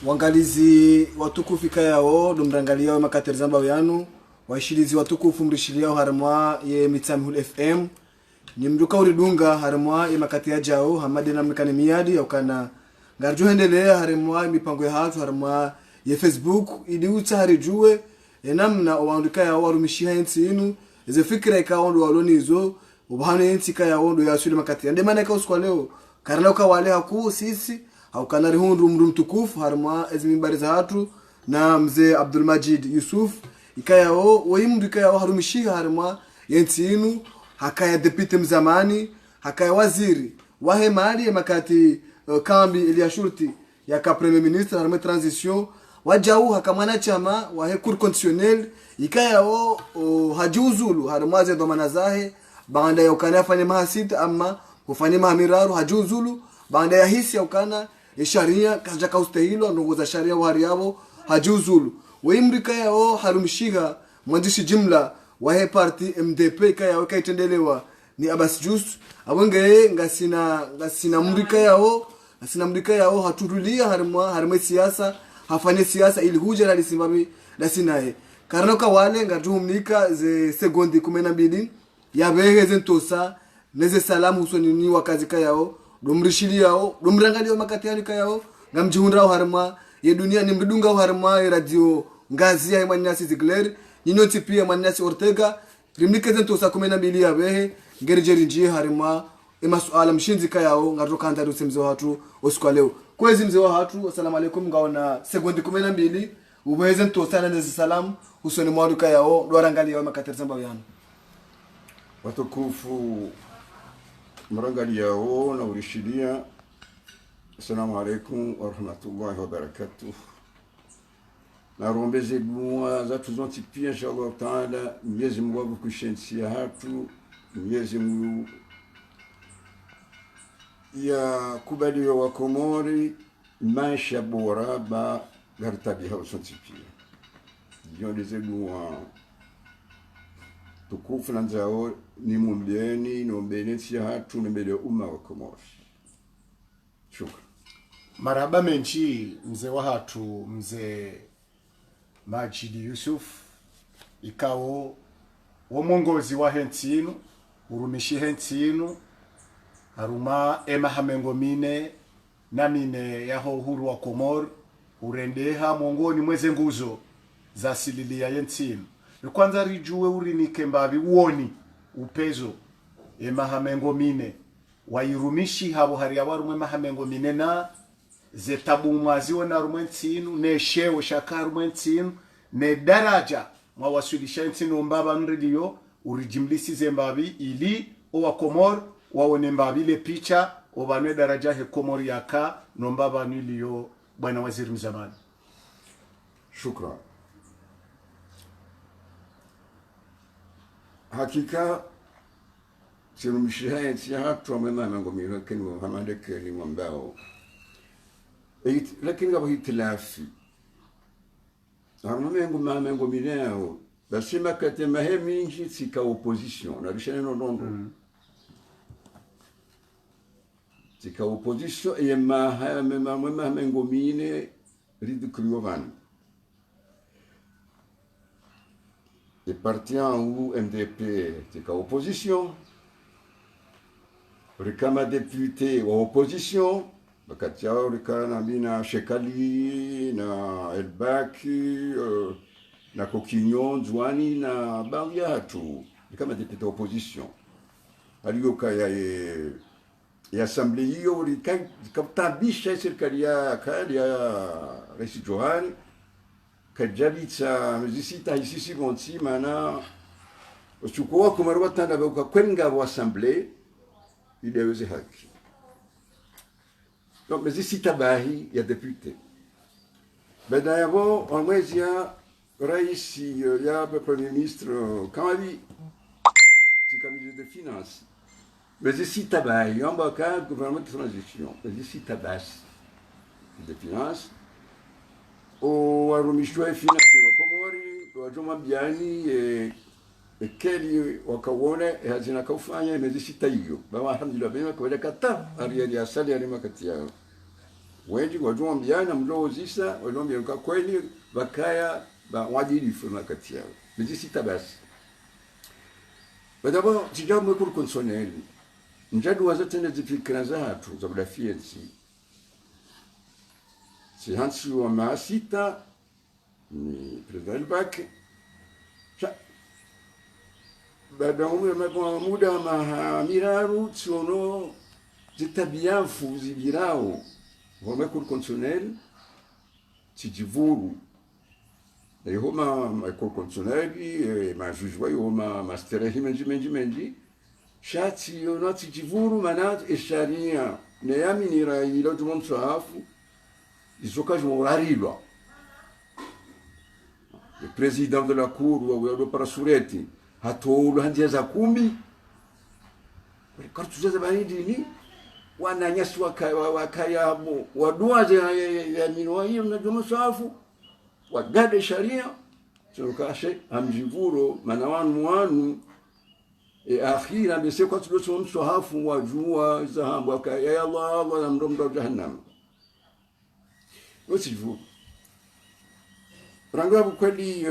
Wangalizi watukufu yao dumrangalia wa makateri zamba yanu waishilizi watukufu mrishilia haramwa ye Mitsamihul FM ni mduka uridunga haramwa ye makati ya jao hamadi na mkane miadi au kana ngarjo hendelea haramwa mipango ya hatu haramwa ye Facebook ili utaharijue namna waandika ya warumishia nsi inu ze fikira ikaondo walonizo ubahane nsi kaya ondo ya suli makati ande maana kwa leo karala kwa wale haku sisi au kanari hundu mtukufu harma ezimimbari za hatu na mzee Abdul Majid Yusuf ikayao waimdu ikayao harumishiha harma yentinu hakaya deputy mzamani hakaya waziri wahe mali makati kambi ili shurti ya ka premier ministre harma transition wajau hakamana chama wahe cour constitutionnel ikayao hajuzulu harma ze domana zahe baada ya ukana fanya mahasid ama kufanya mahamiraru hajuzulu baada ya hisi ukana sharia kaja kaustahilo ndongoza sharia wari yao hajuzulu waimrika yao harumshiga mwandishi jumla wa he party MDP kaya kaitendelewa ni Abbas Jus abonge ngasina mrika yao haturulia harma siasa hafanye siasa ili huja alisimami dasinaye karanoka wale ngatumnika ze sekondi 12 yabehe zentosa neze salamu usonini wakazi kayao domrishili yao domrangali wa makati yani kayao ngamjihundra harma ye dunia ni mdunga harma ya radio ngazi ya Manyasi Zigler ninoti pia Manyasi Ortega rimnike zentosa 12 yabehe ngerjeri njie harma masuala mshinzi kayao ngatoka ndari usemze watu usiku leo kwezi mzee wa watu asalamu alaykum ngaona sekondi 12 ubeze ntosa na neze salamu usoni mwadu kayao dorangali wa makati zamba yana watukufu mrangali yao na urishidia. Assalamu alaikum wa rahmatullahi wa barakatuh. Na rombeze dua za tuzonti pia inshallah taala Mwenyezi Mungu akushensia hatu Mwenyezi Mungu ya kubaliwa wa Komori maisha bora ba gartabi hausonti pia yondeze dua tukufu na nzao ni mumbieni nombeneti hatu mbele umma wa Komori. Shukran. Marhaba menchi mzee wa hatu mzee Majid Yusuf ikao womongozi wa hentinu urumishi hentinu haruma hamengo mine na mine yaho huru wa Komori urendeha mongoni mweze nguzo za sililia yentinu kwanza rijue urinike mbavi uoni upezo hamengo mine wairumishi habo hari abarumwe mahamengo mine na zetabu mwaziwe na rumwentinu ne shewo shakaru mwentinu ne daraja mwawasilisha ntinu mbaba nridio urijimlisi zembavi ili owa Komor waone mbavi le picha obanwe daraja he Komor yaka nombaba nilio bwana waziri mzamani. Shukran. Hakika sinumishia ntia hatu wa mwema mengomiro keni wa hamadeke ni mwambao lakini gabo hitilafi haruma mengomiro basi makate mahemi nji sika opposition na rishane no nondo sika opposition e mwema mengomine ridikuliovani les partis ou MDP c'est opposition, les camarades députés ou opposition, bakatia rikana mina Shekali na Elbaki na Kokinyon Zouani na Bariatu, les camarades députés opposition. Alioka ya assemblée hiyo likamtabisha serikali ya Rais Johani kajabitsa mzisita hisisi gonti mana uchukuwa kumarwa tanda bauka kwenga wa assemblée ideweze haki donc mzisita bahi ya député baada yao mwezi ya rais ya premier ministre Kamali c'est ministre des finances mzisita bahi amba ka gouvernement de transition mzisita basi des finances o warumishwa finance wa Komori wajoma biani keli wakawone hazina kufanya miezi 6 hiyo baba alhamdulillah bema kwa kata ariya asali ya makati yao wengi wajombiana mlozisa wajombiana kwa kweli bakaya ba wadilifu na kati yao bijisita basi badabo tijabu mekuru konsoneli njadu wazatende zifikira za hatu za budafiensi si hansi wa maasita ni president bake baada muda mahamiraru tsono zitabiafu zibirao wamekuru konsoneli tijivuru homa ekol konsoneli majujwa homa masterehi menji shati yonati jivuru manat esharia neyaminira ilo tumonso hafu isoka jorarilwa le président de la cour wa para sureti hatolu handia za kumbi kartu za bahidi wananyasi wakaya waduaze ya minwa hiyo na tumonso hafu wagade sharia tukashe amjivuro manawanu wanu akhira bese kwa tuloso msohafu wajua zahabu akaya ya Allah na mdomdo jahannam usivu rangabu kweli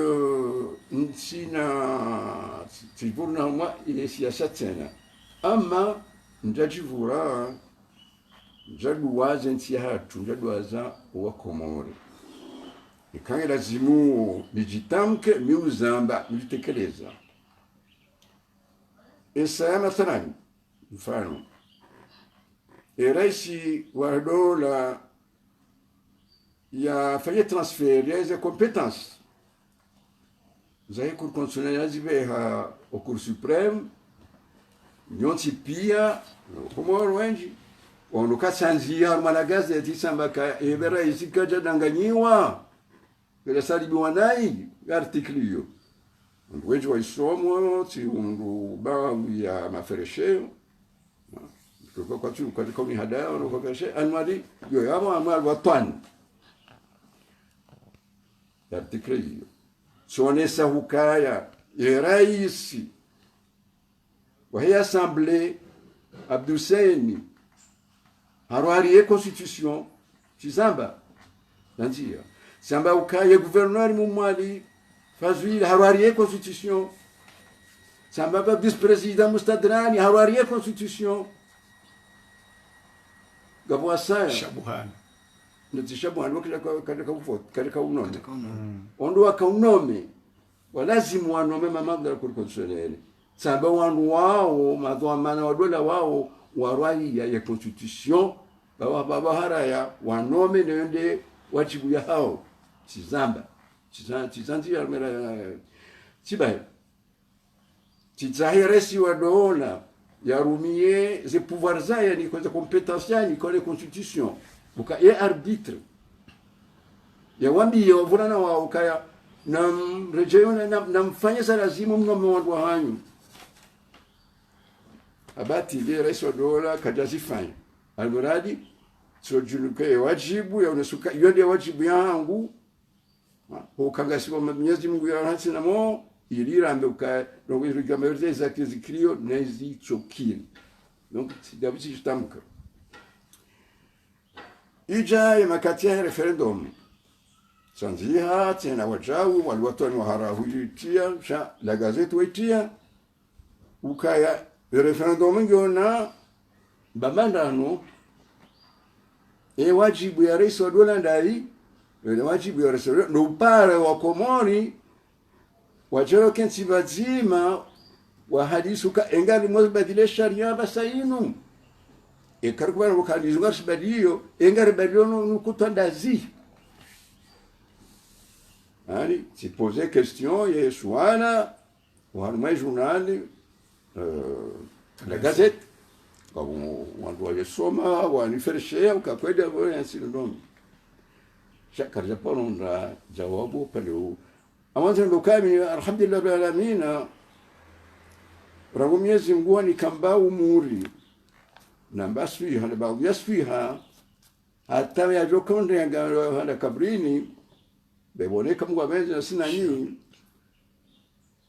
nsina tibuna ma ile siasa tena ama njajivura njaduwaze nsihatu njaduwaza wa Komori ikange lazimu nijitamke miuzamba nilitekeleza esa mathalan mfano raisi wa dola ya fanya transfer ya hizo competence za cour constitutionnelle zibeha au cour suprême nyonsi pia komoro wengi wanukatsanzia malagazi ya tisambaka ebera isikaja danganyiwa bila salibi wanai article hiyo wengi waisomo ti undu bawu ya maferesheo kwa tu kwa ni hada na kwa keshe anwadi yo yamo amal watan article hiyo sonesa hukaya ya rais wa hii assemblée Abdou Seni harwari constitution tizamba nanjia samba ukaya gouverneur mumali fazwil harwari constitution samba vice président mustadrani harwari constitution gabwasa shabuhana ntishabuhana katika kuvote katika unome ondo akaunome walazimu wanome mambo ya constitutionnel samba wandu wao madhamana wadola wao warwai ya constitution baba haraya wanome nende wajibu ya hao tizamba tizanzi ya mera tibaye tizahiresi wa dola ya rumie ze pouvoir zaya ni kwa compétence ni kwa constitution buka ye arbitre ya wambi ya vulana wa ukaya na rejeo na mfanya za lazimu mnome wandu hanyu abati ile rais wa dola kajazifanya almuradi so junuke wajibu ya unasuka yode wajibu yangu ukangasiwa Mwenyezi Mungu ya hansi na mo ilirambe uka donc iligameze za kizikrio nezi chokini donc sidabisi jitamka ija ya makati ya referendum sanziha tena wajau walwatani wa harahujitia sha la gazeti wetia ukaya referendum ngona bamandano wajibu ya rais wa dola ndai wajibu ya rais no upare wa Komori wajero kensi bazima wa hadisuka engali mozibadile sharia basainu karukubana wakalizunga sibadio engari badio no kutandazi ali si poser question ye suana wa mai journal la gazette wandu walisoma wanifereshea ukakwenda wewe nsilondomi shakar japononda jawabu pale amanza ndo kami alhamdulillah rabbil alamin rabu Mwenyezi Mungu ni kamba umuri na baswi hana baadhi yasfiha hata ya jokonde hana kabrini beboneka Mungu ameza sina nyinyi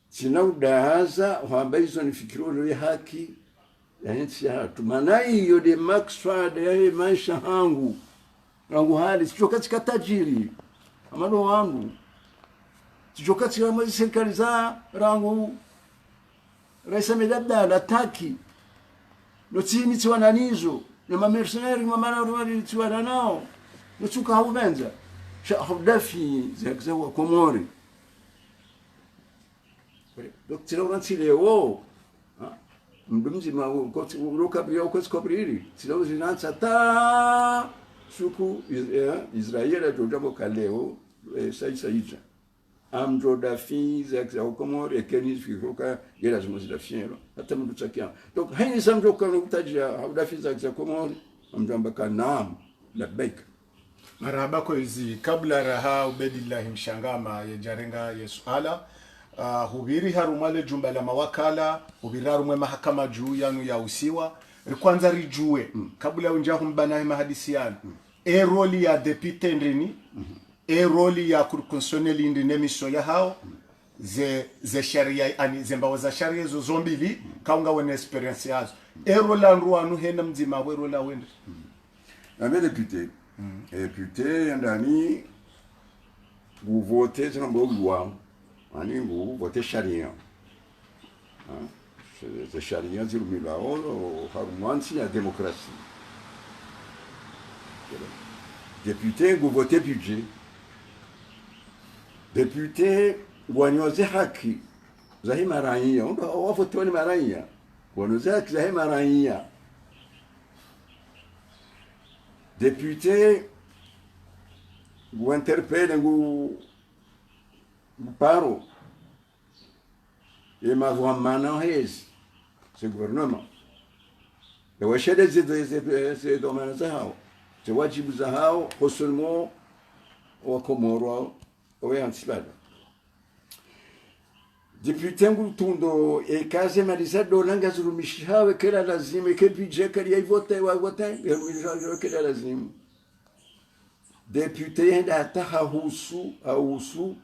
sina udahaza hambaizo ni fikiro ya haki ya nchi hatu manai hiyo de maxwad ya maisha hangu rangu hali sicho katika tajiri amano wangu sicho katika mwezi serikali za rangu Rais Abdalla ataki no tini tiwananizo na mamercenari mamana wali tiwana nao no tuka haubenza sha haudafi za wa Komori donc tira unansile wo mdumzi ma uroka brio ko skobriri tira uzinansa ta suku Israeli jojabo kaleo saija amjo da fins za Komori ekeni fikoka yela zimozi da fiero hata mdu tsakia donc haini samjo kana utajia hauda fins za Komori amjamba kana labbaik marhaba kwa hizi kabla raha ubedillahi mshangama ya jarenga yesuala hubiri harumale jumba la mawakala hubiri harumwe mahakama juu yanu ya usiwa kwanza rijue kabla unjahu mbanahe mahadisiana roli ya depute ndrini roli ya kurkonsoneli ndine miso ya hao ze sharia ani zembawa za sharia zo zombili kaunga wene experience yazo rola nruanu hena mzima we rola wende Mes députés, députés, andani, vous votez sur une loi, vous votez charia. C'est charia, c'est le milao, c'est la démocratie. Député, vous votez budget. Député, vous avez haki. Vous avez maraïa. On va voter une maraïa. Vous avez haki, vous avez maraïa. Député, vous interpellez, vous parlez. Et ma voix maintenant est ce gouvernement. Et vous cherchez ces domaines. C'est wajibu za hao kosulmo wa Komoro wa Antilada. Député ngutundo e kaze malizado langa zurumishawe kila lazima ke budget kali vote wa vote e kila lazima. Député nda taha husu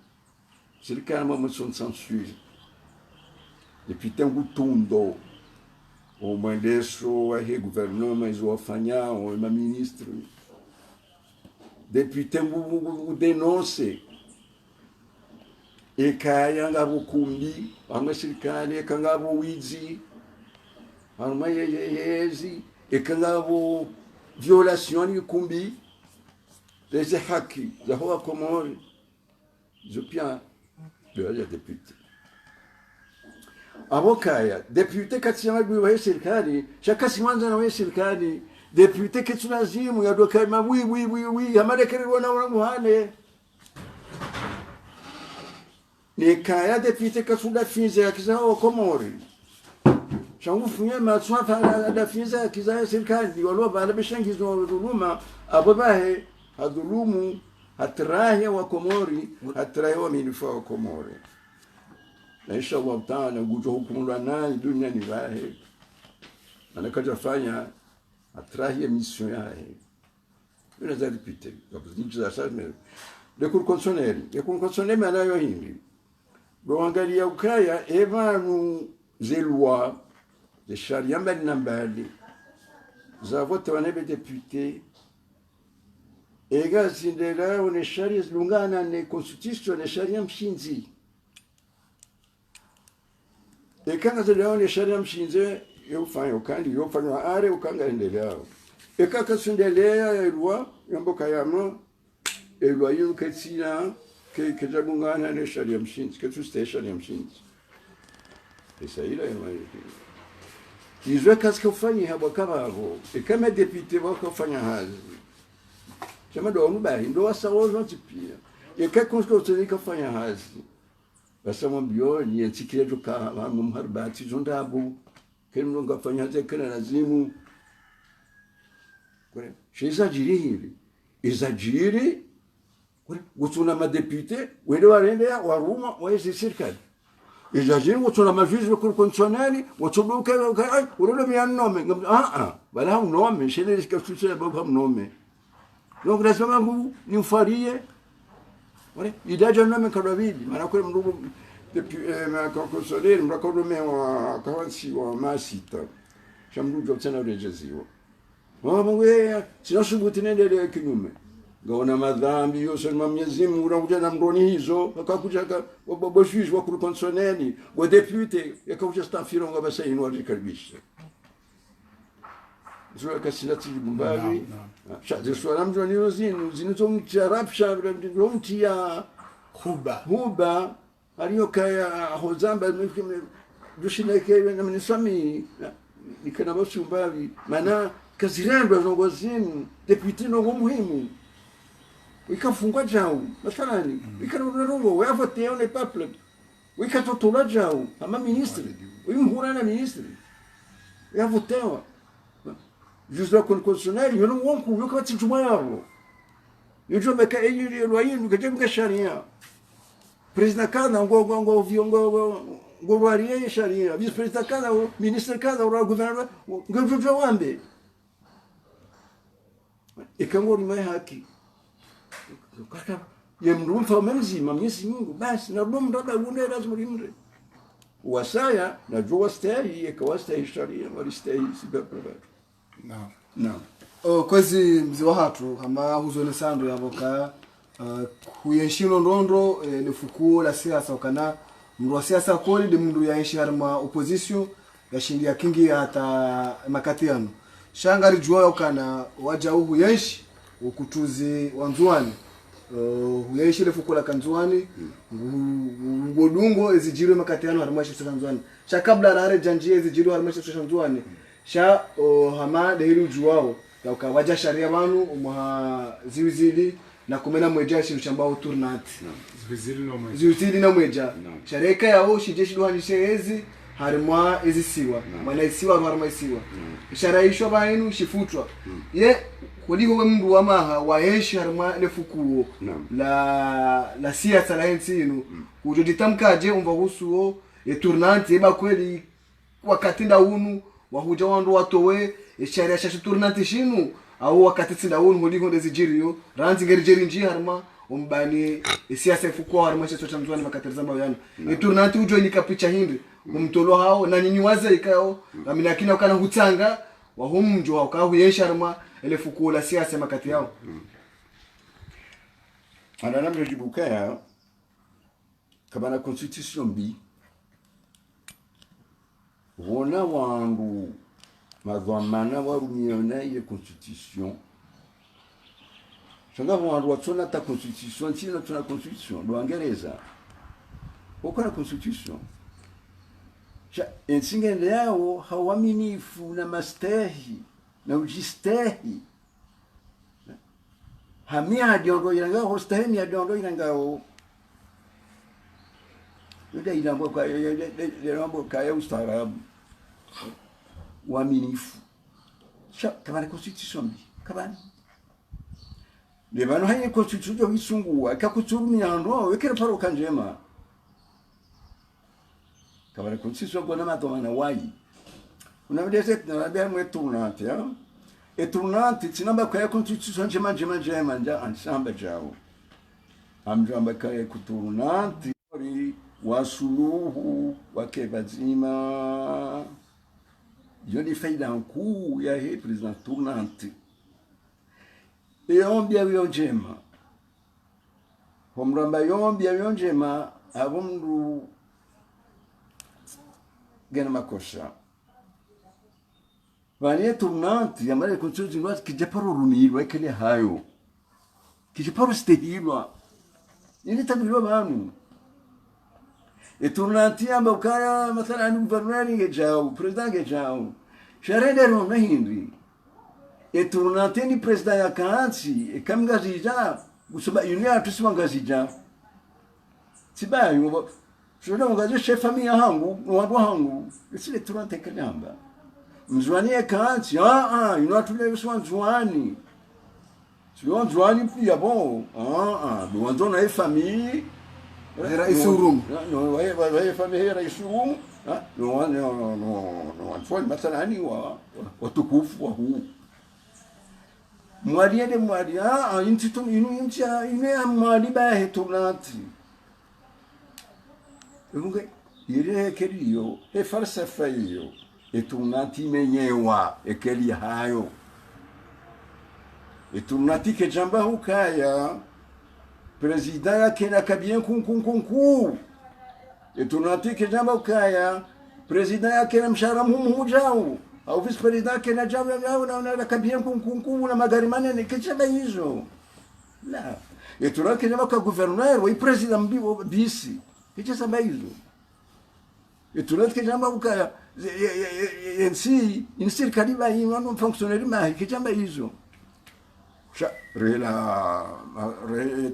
serikali mwa censure. Député ngutundo o mandeso wa gouvernement mais o afanya o ministre député ngu denonce e kaya ngabo kumbi anga serikali kangabo wizi arma yezi e kangabo violation kumbi des haki za hoa Komori je bien le député abokaya député katsiyama biwa serikali shakasi mwanza na serikali député kitulazimu ya doka ma oui amadekere wana muhane ni kaya député kasuda finza kizao Komori shangu funye matswa da finza kizao serikali walo bana bishangizo ruluma ababahe adulumu hatrahi wa Komori hatrahi wa minifa wa Komori na inshallah taala ngujo hukumula naye dunia ni vahe anakaja fanya atrahi mission yae unaweza ripite kabisa za sasa le consonner manayo hindi boangalia ukaya evanu zelwa de sharia mbali za vote wanebe député ega zindela one sharia lungana ne constitution ne sharia mshinzi e kanga zeleone sharia mshinze yo fanya are ukanga endelea e kaka sundelea elwa yamboka yamo elwa yu ketsina ke jagungana ne sharia mshinze ke tu sharia mshinze esa ila yamani izwe kaska ufanye habo kababo e kama député wako fanya hazi chama do mbahi ndo wasawo tipia e kaka kunsko fanya hazi basama bioni yentikire joka bangu mharbati zondabu kenu ngafanya zekana lazimu kore shizajiri hili izajiri kore gutuna ma député wende warende waruma wezi serikali izajiri gutuna ma juge ko consoneri wotuduka ay urolo mi annome bala un nome shele iskafutse baba nome donc lazima ngu ni farie kore idaja nome kadabidi maana kore mrugo depuis ma conclusione mi ricordo me kawansi wa masita shamrujo tena rejeziwa mama we sina shubuti nende kinyume gaona madhambi yose na Mwenyezi Mungu unakuja na mroni hizo akakuja wa juge wa cour constitutionnelle wa député akakuja stafiro ngaba saino alikaribisha zura kasina tibumbavi shaje swala mjoni zinitomcharapsha ndomtia huba aliyokaya hozamba dushineke na mnisami nikana bosumbavi mana kazirandwa zongozini deputy no muhimu ikafungwa jao mathalani ikanorongo wavote on peuple ikatotola jao ama ministre imhura na ministre yavotewa juste la constitutionnelle yo não wonku yo kwati jumaro yo jome ka eyiri loyin ka jeme ka sharia president kana ngo viongo warie sharia vice president kana ministre kana o gouverneur ngo jowambe ikango ni mai haki kaka yemrumfa mzima Mwenyezi Mungu basi na bomu ndoka unde lazima limre wasaya na jua stay ikawastay sharia walistay sibabu no kwezi mzi wa hatu kama huzone sando yaboka kuyeshino ndondo lefuku la siasa kana mru wa siasa koli de mru ya ishi harma opposition yashindia kingi hata makatiano shangari jua kana waja huku yeshi ukutuzi wanzuani huyeshi lefuku la kanzuani ngodungo ezijiro makatiano harma shi kanzuani shakabla rare janjie ezijiro harma shi kanzuani sha hama dehiru juwao ya ukawaja sharia banu mwa ziwizili na kumena mweja shi mshambao turnat ziwizili na mweja shareka yao shijeshi duhanishe ezi harimwa ezi siwa mwana isiwa harima isiwa sharaishwa bainu shifutwa ye kuliko we mndu wa maha waeshi harimwa lefukuo la siasa la hensi inu kujojitamkaje umva husuo turnat eba kweli wakati nda unu wahuja wandu watowe sharia shashi turnanti shinu au wakati tsinda wonu holiko ndezijiriyo ranzi ngerijeri nji harma umbani siasa ifukwa harma checho cha mzwani makatizamba yana turnanti ujo ni kapicha hindi umtolo hao na nyinyi waze ikao na minakina kana hutanga wa humjo hao ka huyesha harma ile fukua la siasa makati yao ana namjo jibukaya kama na constitution bi wona wangu madhamana warumiona ile constitution shanga wangu watona ta constitution chini tuna constitution do Angereza ukona constitution ja ensingende yao hawaminifu na mastehi na ujistehi hamia diongo iranga hostehi ni diongo iranga Yuda ilambo kaya ustaarabu uaminifu kabana constitution bi kabana lebano haye constitution yo isungua kakuturumia ndo wekere paro kanjema kabana constitution kwa nama tomana wai unabidese tunabia mwetunante ya etunante tinamba kwa constitution jema nja ansamba jao amjamba kaya kutunante wasuluhu wake bazima jodi faida nkuu ya hii president tournante eombia yonjema homramba yombia yonjema abundu gena makosha vanie tournante ya mare constitution nwa kijaparo rumilwa ekele hayo kijaparo stehilwa nini tabilwa banu tournante amba ukaya mathalan gouverneur ngejao president ngejao sharende ro hindi tournante ni president ya kansi kamgazija gusaba yunia tusima ngazija sibayo shona ngaje chef famille hangu wadu hangu isile tournante kalamba mzwani ya kansi yunia tule swanzwani swanzwani pia bon do na famille rais urum no wae famille rais urum no anfol mathalani wa watukufu wa huu mwaliende mwalia intitum inuncha ine mwali ba tournante unge ile keliyo falsafa hiyo tournante menyewa ekeli hayo etunatike jamba hukaya president yake na kabien kunkunkunku etunatike jamba hukaya president yake na mshahara mhujao au vice president yake na jamba yao na kabien kunkunku na magari manene kichaba hizo la etunatike jamba kwa governor wa president mbibo bisi kichaba hizo etunatike jamba hukaya in serikali ba ino fonctionnaire ma kichaba hizo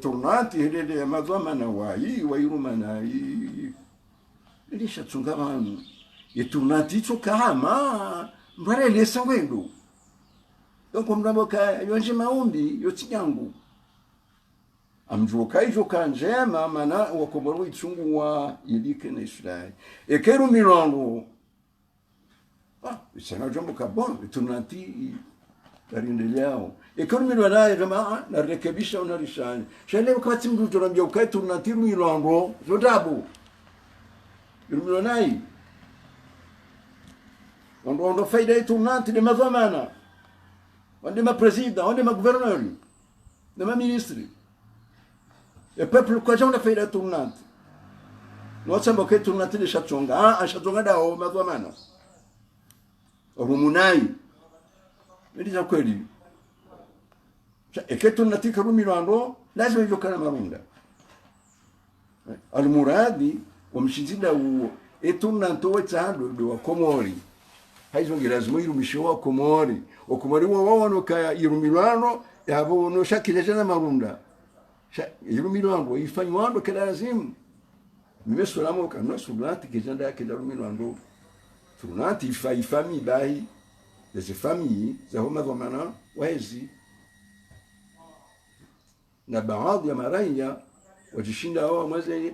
tornati hele mazamana wairumana ilishatunga manu etornati tsokama mbare lesa wendo donc mnaboka yonje maombi yotinyangu amjoka ijoka njema mana wakomoro itsunguwa ilike na Israeli ekero milano isana jombo kabon etornati darindeliao ekonomi lwana jamaa na rekebisha unarishani shale wakati mtu tunambia ukae tunatiru milongo zotabu milonai ondo faida yetu nanti de mazamana onde ma president onde ma gouverneur de ma ministre e peuple kwa jonda faida yetu nanti no samba ke tunati de chatonga chatonga dao mazamana orumunai ndiza kweli eketo natika rumilando lazima yokana marunda almuradi wamshinzida uo etunanto wetando do komori haizo lazima irumisho wa komori okomori wao no kaya irumilano yabo no shakile jana marunda irumilando ifanywa kila lazima mmesolamo kana sulati kijanda yake irumilando sulati ifami bai des familles za homa zamana wezi na baadhi ya maraia wajishinda hao mwezi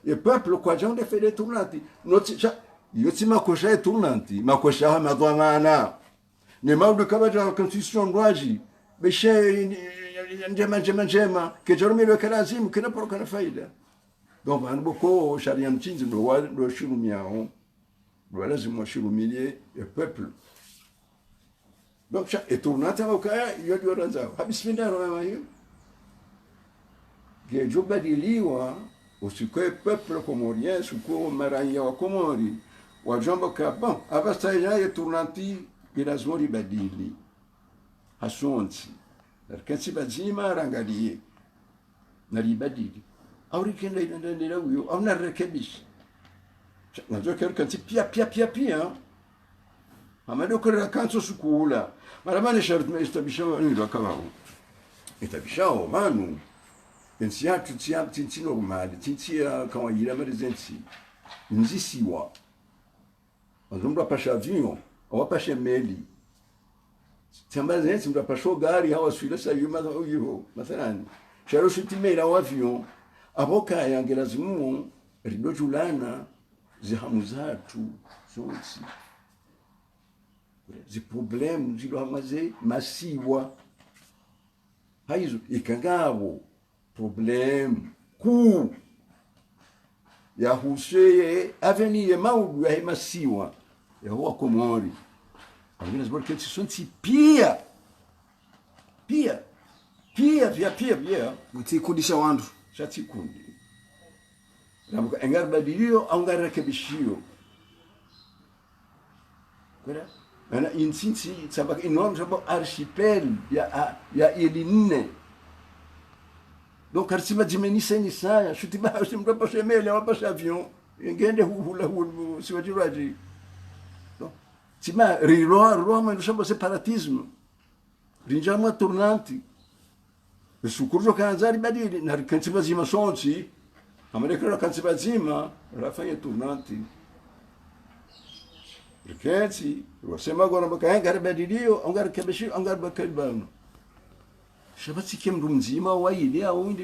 ya peuple kwa jande fede tournanti noti yoti makosha tournanti makosha madhamana ne maudu kabaja constitution rwaji beshe njema ke jormilo kalazimu kina poroka na faida donc an boko sharia mchinzi do shirumiao do lazima shirumilie le peuple donc et tournante au kaya yodi oranzao habisminda roho hiyo que jobadiliwa usikwe peuple comorien suko maranya wa komori wa jambo ka bon abasta ya tournanti bilazmori badili hasonti kansi bazima rangalie nalibadili au rikenda ina huyo au na rekebish najua kansi pia amado kwa kanso sukula maramani shartu estabisha ni wakao estabisha manu pensia tutia tinti normal tintia kawaida marizenti nzisiwa ndomba pasha avion au pasha meli tambazenti mda pasha gari hawa suila sayuma huyo mathalan sharo shitimela wa avion aboka yangelazimu ridojulana zihamuzatu zonsi zi problème zilo hamaze masiwa haizo ikangabo problème ku ya huseye avenir maudu ya masiwa ya huwa komori angina zbor kenti sonti pia mutikundisha wandu shatikundi ramuka engarbadilio au ngarekebishio kwela ana insinsi sabak enorme sabak archipel ya ilinne donc arsima dimenise ni saya shutiba shimra pa shemele wa pa avion ngende hula siwajiraji donc tima roma no sabo separatisme rinjama tournanti sukurjo kanzari badili na kantiba zima sonti amereka kantiba zima rafanya tournanti Riketi, wasema agora bakaenga badilio, angara kebeshi, angara bakalbano. Shabati kemru mzima wa ile au ndi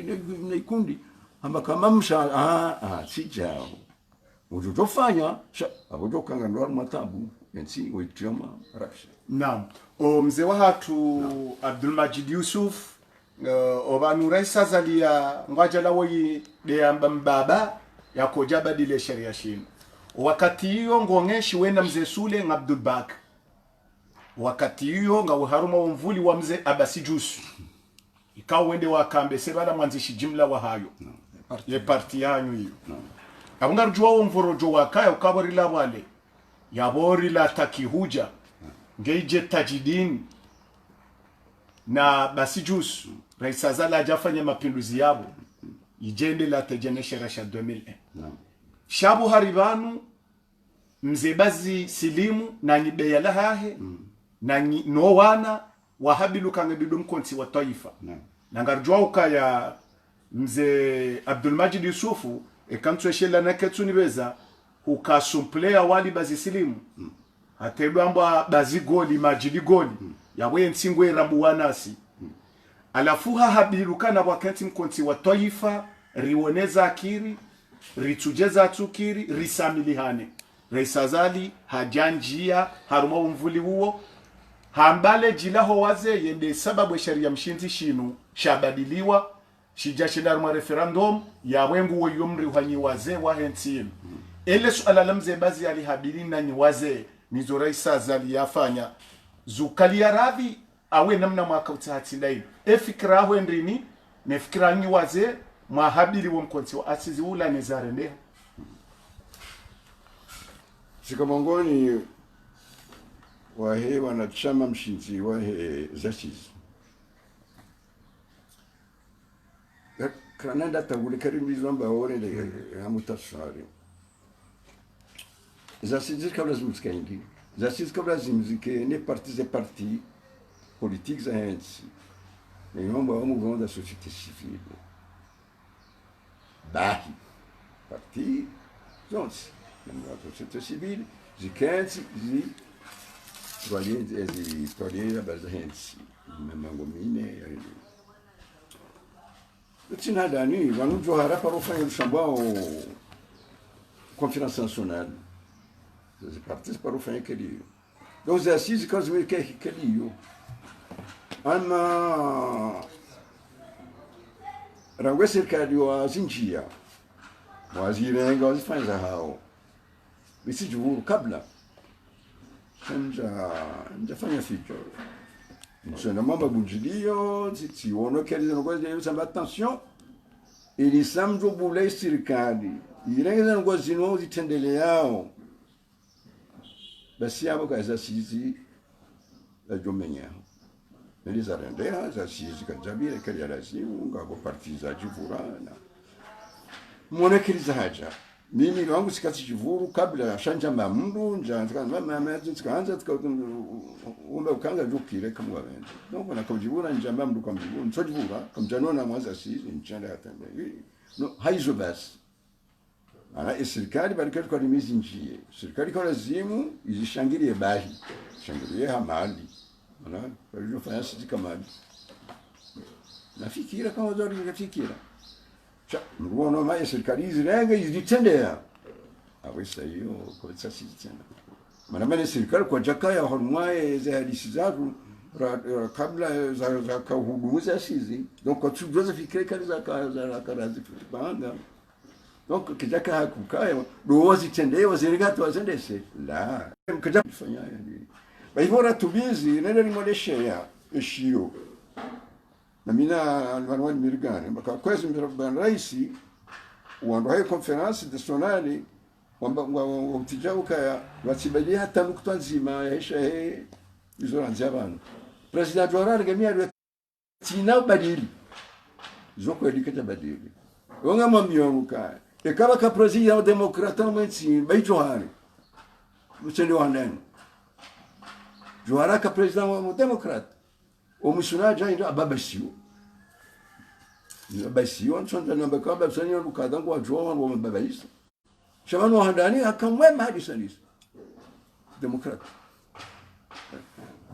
ikundi. Amba kama msha sijao. Ujutofanya, abujoka ngandwa matabu, yensi witioma rasha. Naam. O mzee wa hatu Abdul Majid Yusuf obanura isazalia ngwajala woyi de amba mbaba yako jabadile sheria shino. Wakati hiyo ngongeshi wena mzee Sule Abdul Bak wakati hiyo nga haruma mvuli wa mze Abasi Jusu ikawa wende wakambe sebala mwanzishi jimla wa hayo ye parti yanyu hiyo abunga rujwa mvorojo wakaya ukabori la wale yabori la takihuja ngeije tajidini na Basi Jusu Rais Azali ajafanya mapinduzi yabo ijende la tejenesha sha 2001 shabu haribanu mzebazi silimu na nibeya lahahe na no wana wahabilu kangebidu mkonsi wa taifa na ngarjwa ukaya mze Abdul Majid Yusufu ekamtweshela na ketsuni beza ukasumplea wali bazi silimu atebamba bazi goli majili goli yawe ntsingwe rabu wanasi alafuha habilukana wakati mkonsi wa taifa rioneza akiri ritujeza atukiri risamilihane Rais Azali hajanjia haruma umvuli huo hambale jilaho waze yende sababu ya sharia mshinzi shinu shabadiliwa shijashina mwa referendum ya wengu wa yumri uhanyi waze wa hentinu ele suala lamze bazi alihabili na ni waze nizo Rais Azali yafanya zukali ya radhi awe namna mwaka utahatilaini fikira awe ndrini nefikira nyi waze mwahabili wa mkonti wa asizi ula nezarendeha sika mongoni wahe wanachama mshinzi wahe zashizi kananda tagule karimbizo amba orele hamutasari zashizi kabla zimzika indi zashizi kabla zimzike ne parti politiques za hensi ne mambo ya mouvement da société civile bahi parti zonsi na société civile zikenzi zitwalie baza hensi mamango mine utina dani wanujo harapa rofanya lushambao confiance nationale os partis para o fim querido os exercícios que os meus querido ama rangue serikali wa zinjia waziri ngozi fanya hao bisijuru kabla njafanya ficho nsona mamba bunjilio titi ono keliza ngozi ya samba attention ili samjo bule serikali irengeza ngozi no zitendele yao basi abo kaza sizi la jomenya niliza rendea za sizi kajabire kali alazimu ngabo partiza jivurana mwonekeliza haja mimi wangu sikati jivuru kabla ya shanja mamndu njanga mama tukaanza tukaomba ukanga jukire kama wabende donc na kujivura njamba mndu kwa mjivuru nsojivura kamjanona mwanza sizi nchanda atende no haizo basi ana serikali barikatu kwa limizi njie serikali kwa lazimu izishangilie bahi shangilie hamali ana kwa fanya sisi kama nafikira kama zori nafikira cha mruono mai serikali izirenga izitendea awesa hiyo kwa sasa tena maana serikali kwa jakaya hormwae za hadisi zatu kabla za kuhudumu sisi donc kwa tuzoza fikira kali za karazi kupanga donc kijaka hakukaya dozi tendee wazirigatu wazendese la kijaka fanya yani baivora tubizi nenda nimodeshea eshio na mina alwanwani mirigane baka kwezi mbirabana raisi wando hayo conference nationale wamba utijauka watibali hata nukta nzima yaisha hizo anzabana president Joran gemia tina badili zoko edikata badili wonga mamyonuka ekaba ka president demokrata mwensi baijohari mutende wanene Joara ka president demokrata o musunaja ndo ababashiwo ababashiwo nsonda namba ka babsanyo lukadango wa joan wa babaisa shabano handani akamwe mahadi salis demokrata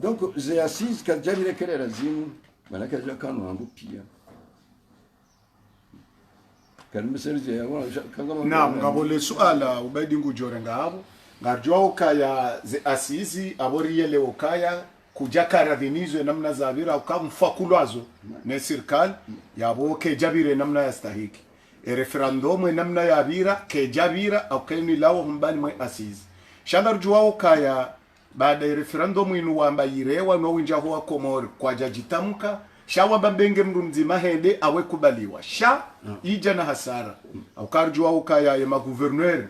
donc ze assise ka jamile kele razimu manaka jakano wangu pia kan mserje ya kanga naam ngabole suala ubaidi ngujore ngabo ngarjo kaya ze asizi aboriele okaya kujaka radhinizwe namna za vira ukamfakulwazo ne serikali yabo ke jabire namna yastahiki referendum namna ya vira ke jabira au keni lawo mbali mwe asizi shangarjo kaya baada ya referendum inu wamba irewa no winja huwa Komori kwa jajitamka sha wamba mbenge mndu mzima hende awe kubaliwa sha ija na hasara au karjua ukaya ya maguverneur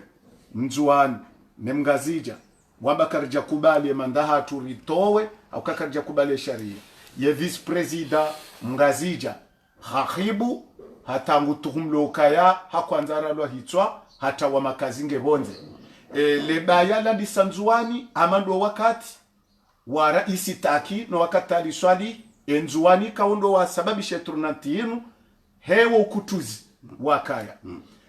mzuani nemngazija wamba karja kubali ya mandaha turitowe au kakarja kubali sharia ye vice president mngazija hakibu hatangu tuhumlo ukaya hakwanzara lo hitwa hata wa makazinge bonze lebaya la lisanzuani amando wakati wa raisi taki no wakati aliswali enzuani kaundo wa sababi shetrunantinu hewo ukutuzi wakaya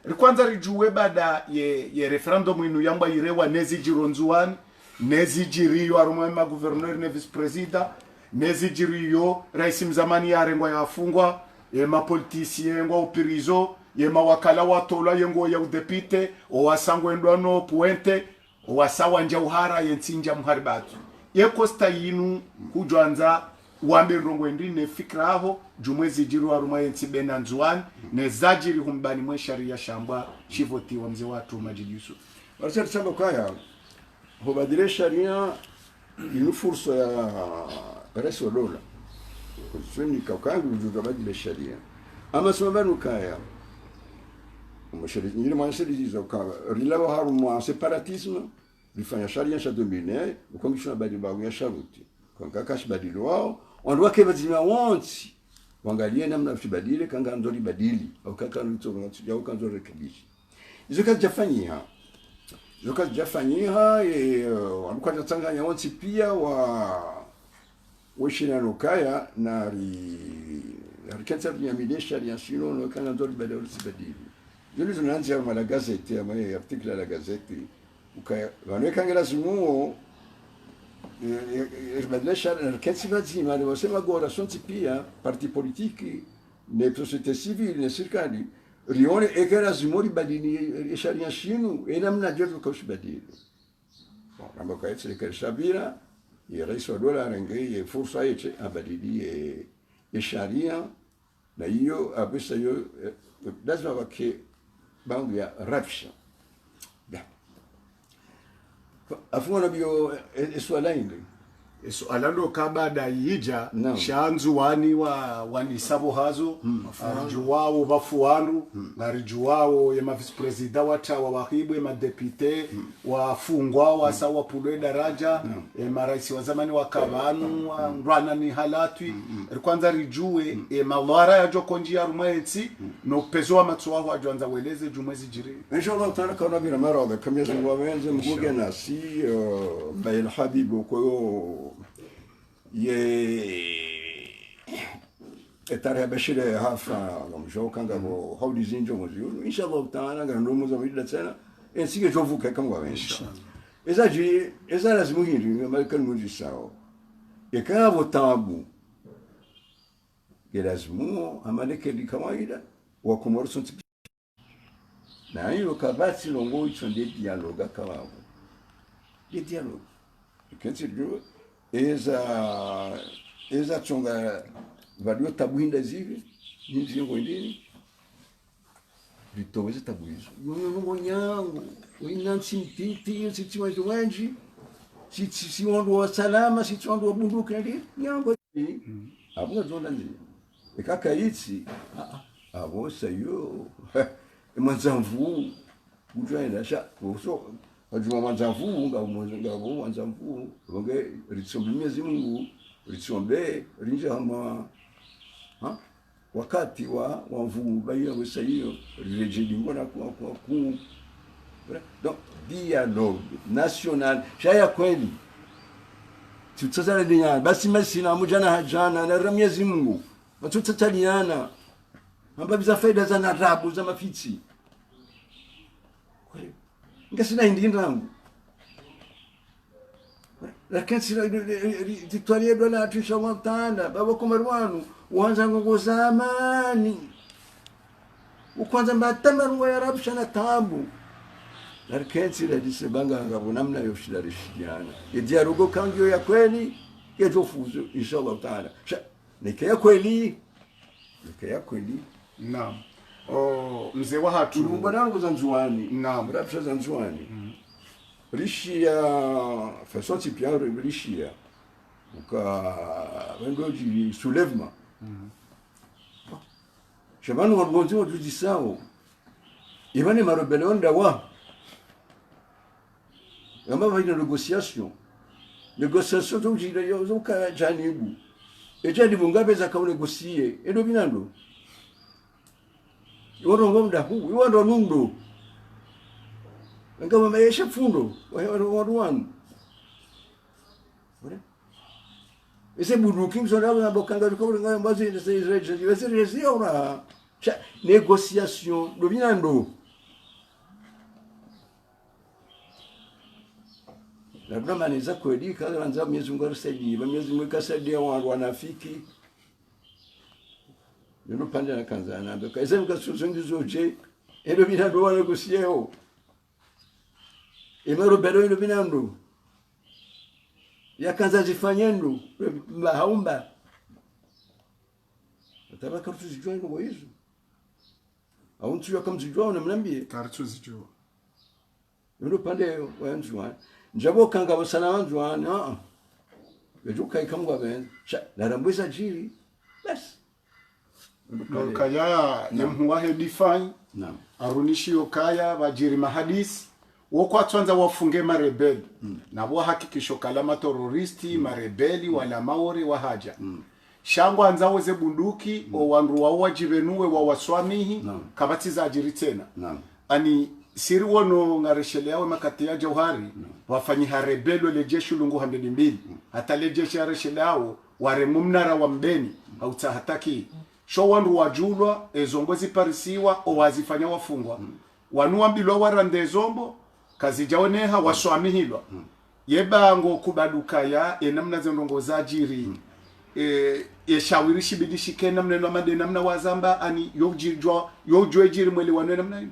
rikwanza rijuwe baada ye referendum inu yamba irewa nezi jironzuani nezi jiriyo arumema guverneur ne vice president nezi jiriyo raisi mzamani ya rengwa ya afungwa ye mapolitisien ngwa upirizo ye mawakala watola yengo ya udepite o wasangwendwa no puente o wasawa nja uhara yensinja mharibatu ye kosta yinu hujwanza wambe rongwendi ne fikraho jumwezi jiru aruma yensi benanzuan ne zajiri humbani mwe sharia shamba shivoti wa mze watu Majid Yusuf Marcel Samba kaya hubadile sharia inu fursa ya rais wa dola kusuni kaukangu ujudabadile sharia ama sumabanu kaya nyiri mwanasiriziza ukawa rilawa haru mwa separatisme rifanya sharia sha domine ukomishona badi bagu ya sharuti kwa kakashi badili wao wanduwa keba zima wansi wangalie namna usibadile kanga ndori badili au kaka nito ya ukanzo rekebishi izo kazi jafanyiha walikuwa jatanganya wansi pia weshina nukaya na rikensa vinyamide sharia sino no kanga ndori badili usibadili Juli tunanzia mala gazeti ama article la gazeti ukaya wanekangela zimuo badlesha kensi vazima wale wasema gora sonti pia parti politiki ne societe civile ne serikali rione ekera zimori badini sharia shinu enamna joto kaushibadili bon namba kaitse keshabira ya rais wa dola renge fursa yeche abadili sharia na hiyo abisa hiyo lazima wake bangu ya rapsha afuna bio eswalainde alando kabada yija shanzu wani wanisabo hazo arjuwao bafuandu arjuwao ya vice president watawa wahibu ya depute wafungwa wasawa pulwe daraja marais wa zamani wa kabanu rwana ni halatwi kwanza rijue mawara ya jokonji ya rumaensi no pezo wa matsuwa wa jwanza weleze jumwezi jiri inshallah taala kana bina marada kama yezu wawenze mbuge nasi bayil habibu kwa ye etare bashire hafa ngomjoka ngabo haudizinjo muzuru inshallah taala ngando muzamida tena ensige jovuka kama wensha eza lazima hindi ngamalika muzisao yakabo tabu lazima amaleke di kawaida wa kumorso na hiyo kabati longo ichonde dialoga kawa dialogue kensi juu eza chonga valio tabuinda zivi nzi ngo ndini bitoweze tabuizo ngo nyango winansi mpiti sitiwa wenji si wando salama si wando bunduki ndi nyango abo zona ndi ekaka itsi abo sayo emanzamvu kujwaenda sha so ajuma manzamvu ngabo manzamvu bonge ritsombe Mungu ritsombe rinja hama wakati wa mvuu baina wesa hiyo rejidi mbona kwa donc dialogue national shaya kweli tutsazana dunia basi masina mujana hajana na Mwenyezi Mungu watutataliana amba biza faida za narabu za mafitsi kweli ngasina indindangu lakini sila ditwalie dola tusha wantana baba kumarwanu uanza ngo zamani ukwanza mbatamarwa ya rabsha na tabu lakini sila disebanga ngabo namna yoshidarishiana yedia rugo kangyo ya kweli yejofuzo inshallah taala nikaya kweli naam mzee wa hatu mbarangu za nzuani naam rabsha za nzuani rishia façon typique rishia uka wendo di soulèvement jamani wabonzi wadu sao imani marobelon dawa yamba va une négociation donc il y a uka janibu ejani bungabe za ka négocier edo binando woro ngomda hu wando nundo ngama maisha fundo wadu wan ese buruki mzona na bokanga ko ngama bazi ese région na négociation do binando labda maniza kweli kaanza Mwenyezi Mungu asaidie Mwenyezi Mungu kasaidia wanafiki ndio pande na kanzana ndio kaisa mkasusungi zoje ndio binando wana kusieo imero bero ndio binando yakanza zifanyendo haumba tabaka tuzijua ngo hizo au mtu kama mzijua unamwambie tartuzijua ndio pande wanjua njabo kanga basana wanjwa bejuka ikamwa ben la rambweza jiri bas kaya yemhuwahe define naam arunishio kaya bajiri mahadisi woko atwanza wafunge marebeli na bo hakikisho kalama terroristi marebeli wala maori wa haja shangwa anzawoze bunduki o wanru wa wajibenuwe wa waswamihi kabatiza ajiri tena ani siri wono ngaresheleo makati ya Jauhari wafanyi harebelo le jeshi lungu 102 hata le jeshi aresheleo ware mumnara wa mbeni hauta hataki sho wanru wajulwa ezongozi parisiwa o wazifanya wafungwa wanuambilwa warande zombo kazi jaoneha waswamihilwa yebango kubaduka ya enamna zendongo zajiri yeshawirishi bidishike namna no madena namna wazamba ani yojwe jiri mwele wanwe namna hiyo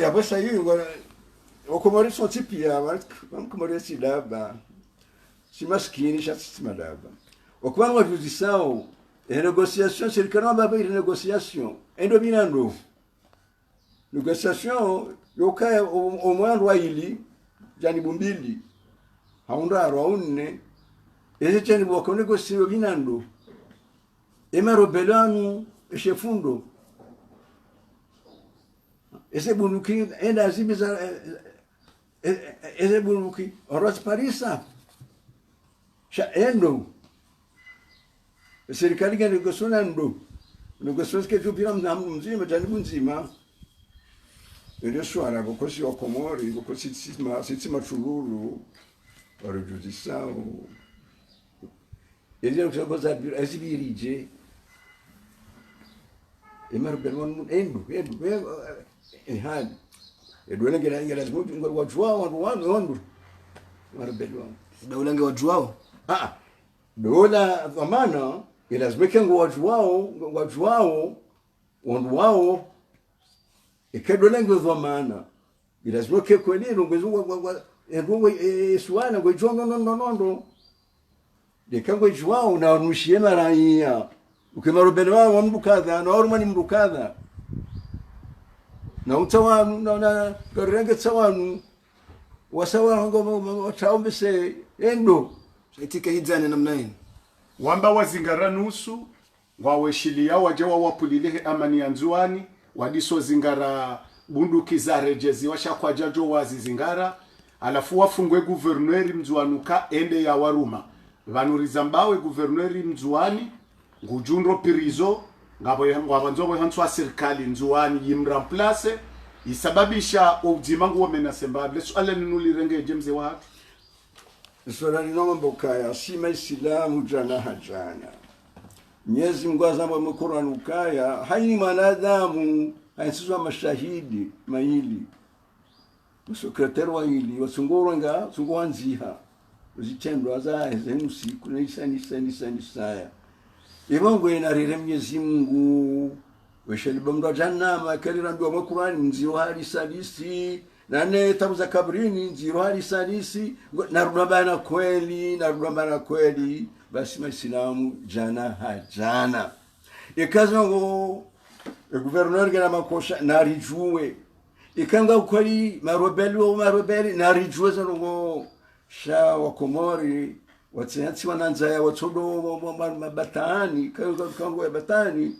ya basa hiyo wakomori son tipia wakomori sidaba si maskini shati madaba wakwana wajuzisao négociation serikali baba ile négociation endo binando négociation yoka au moins royali jani bumbili haunda raunne ese chani boko négocier binando emaro belanu chefundo ese bunuki enda zibiza ese bunuki oras parisa sha endo serikali gani negociona ndo negociations que tu pira mzima jani bunzima ndio swala bokosi wa Komori bokosi sima chululu warujudisao ndio kusabaza azibirije emar belwan endo hadi edwele ngela ngo wajua wandu marbelwan daulange wajuao dola dhamana ilazimike ngo wajuao wandu wao ikedola ngo dhamana ilazimike kweli ngo swala ngo jongo no dekango juao na nushie marania ukimarobelwa wa mbukadha na ormani mbukadha na utawanu na garenge tawanu wasawa ngo taombese endo itika hidzane namna hii wamba wazingara nusu waweshilia wajewa wapulilehe amani ya nzuani wadiso zingara bunduki za rejezi washakwa jajo wazizingara alafu wafungwe guverneri mzuanuka ende ya waruma vanuriza mbawe guverneri mzuani ngujunro pirizo ngabanzo hanswa serikali nzuani yimramplace isababisha ujimangu wamenasembable swala ninulirenge jemze wa hatu swala linombo kaya sima islamu jana hajana Mwenyezi Mungu azama mkurani ukaya haini manadamu haisizwa mashahidi maili sekretari wa ili wasungoronga sungoanziha uzitendo aza zenu siku ni saya ibango inarire Mwenyezi Mungu weshalibamra jannama kalirambiwa mkurani nzio hali salisi nane tabuza kabrini nzio hali salisi narudambana kweli basi maislamu jana hajana ikazo ngo guverneur gana makosha narijuwe ikanga ukweli marobeli na rijueza ngo sha wa Komori watsi wananza watsodo mabatani kango ya batani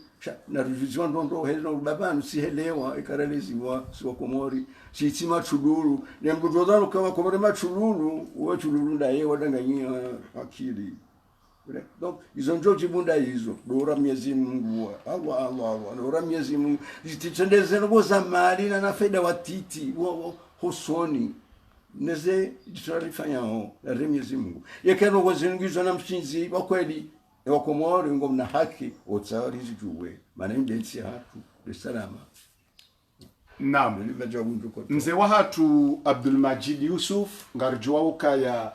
na rijueza ndo helo babanu sihelewa ikaraliziwa si wa Komori si tima chululu ni mgododano kama Komori machululu wa chululu ndaye wadanganyia akili. Donc izo njo jibunda hizo dora Mwenyezi Mungu Allah dora Mwenyezi Mungu zititendeze ngo za mali na faida watiti hosoni neze jitarifanya ho na Mwenyezi Mungu yekeno ngo zingizo na mshinzi wa kweli wa Komori ngo mna haki otsari zijuwe maana ndensi hatu de salama. Naam, mzee wa hatu Abdul Majid Yusuf ngarjwa ukaya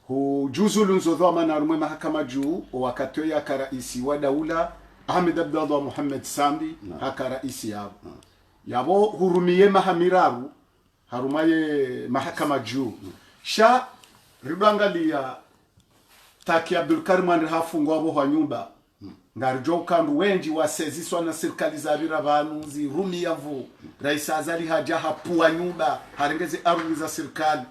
hujuzulu nzodhama na rumwe mahakama juu wakati ya karaisi wa daula Ahmed Abdallah Muhammad Sambi haka raisi yabo hurumiye mahamiraru harumaye mahakama juu sha ribangalia taki Abdul Karim andihafungwa abo wa nyumba ngarjo kandu wenji waseziswa na serikali za bira banuzi rumi yavu rais azali haja hapuwa nyumba harengeze ardhi za serikali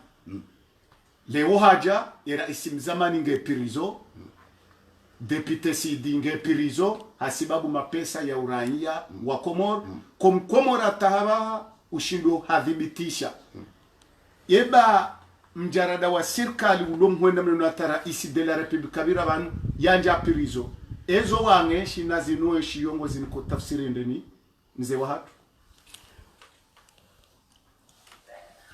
leo haja era isim zamani nge pirizo depute sidi nge pirizo hasibabu mapesa ya uraia wa Komor Komora tahaba ushindo hadhibitisha eba mjarada wa serikali ulomwenda mno atara isi de la republika bira banu yanja pirizo ezo wange shina zinue shiyongo ziniko tafsiri ndeni mzee wa hatu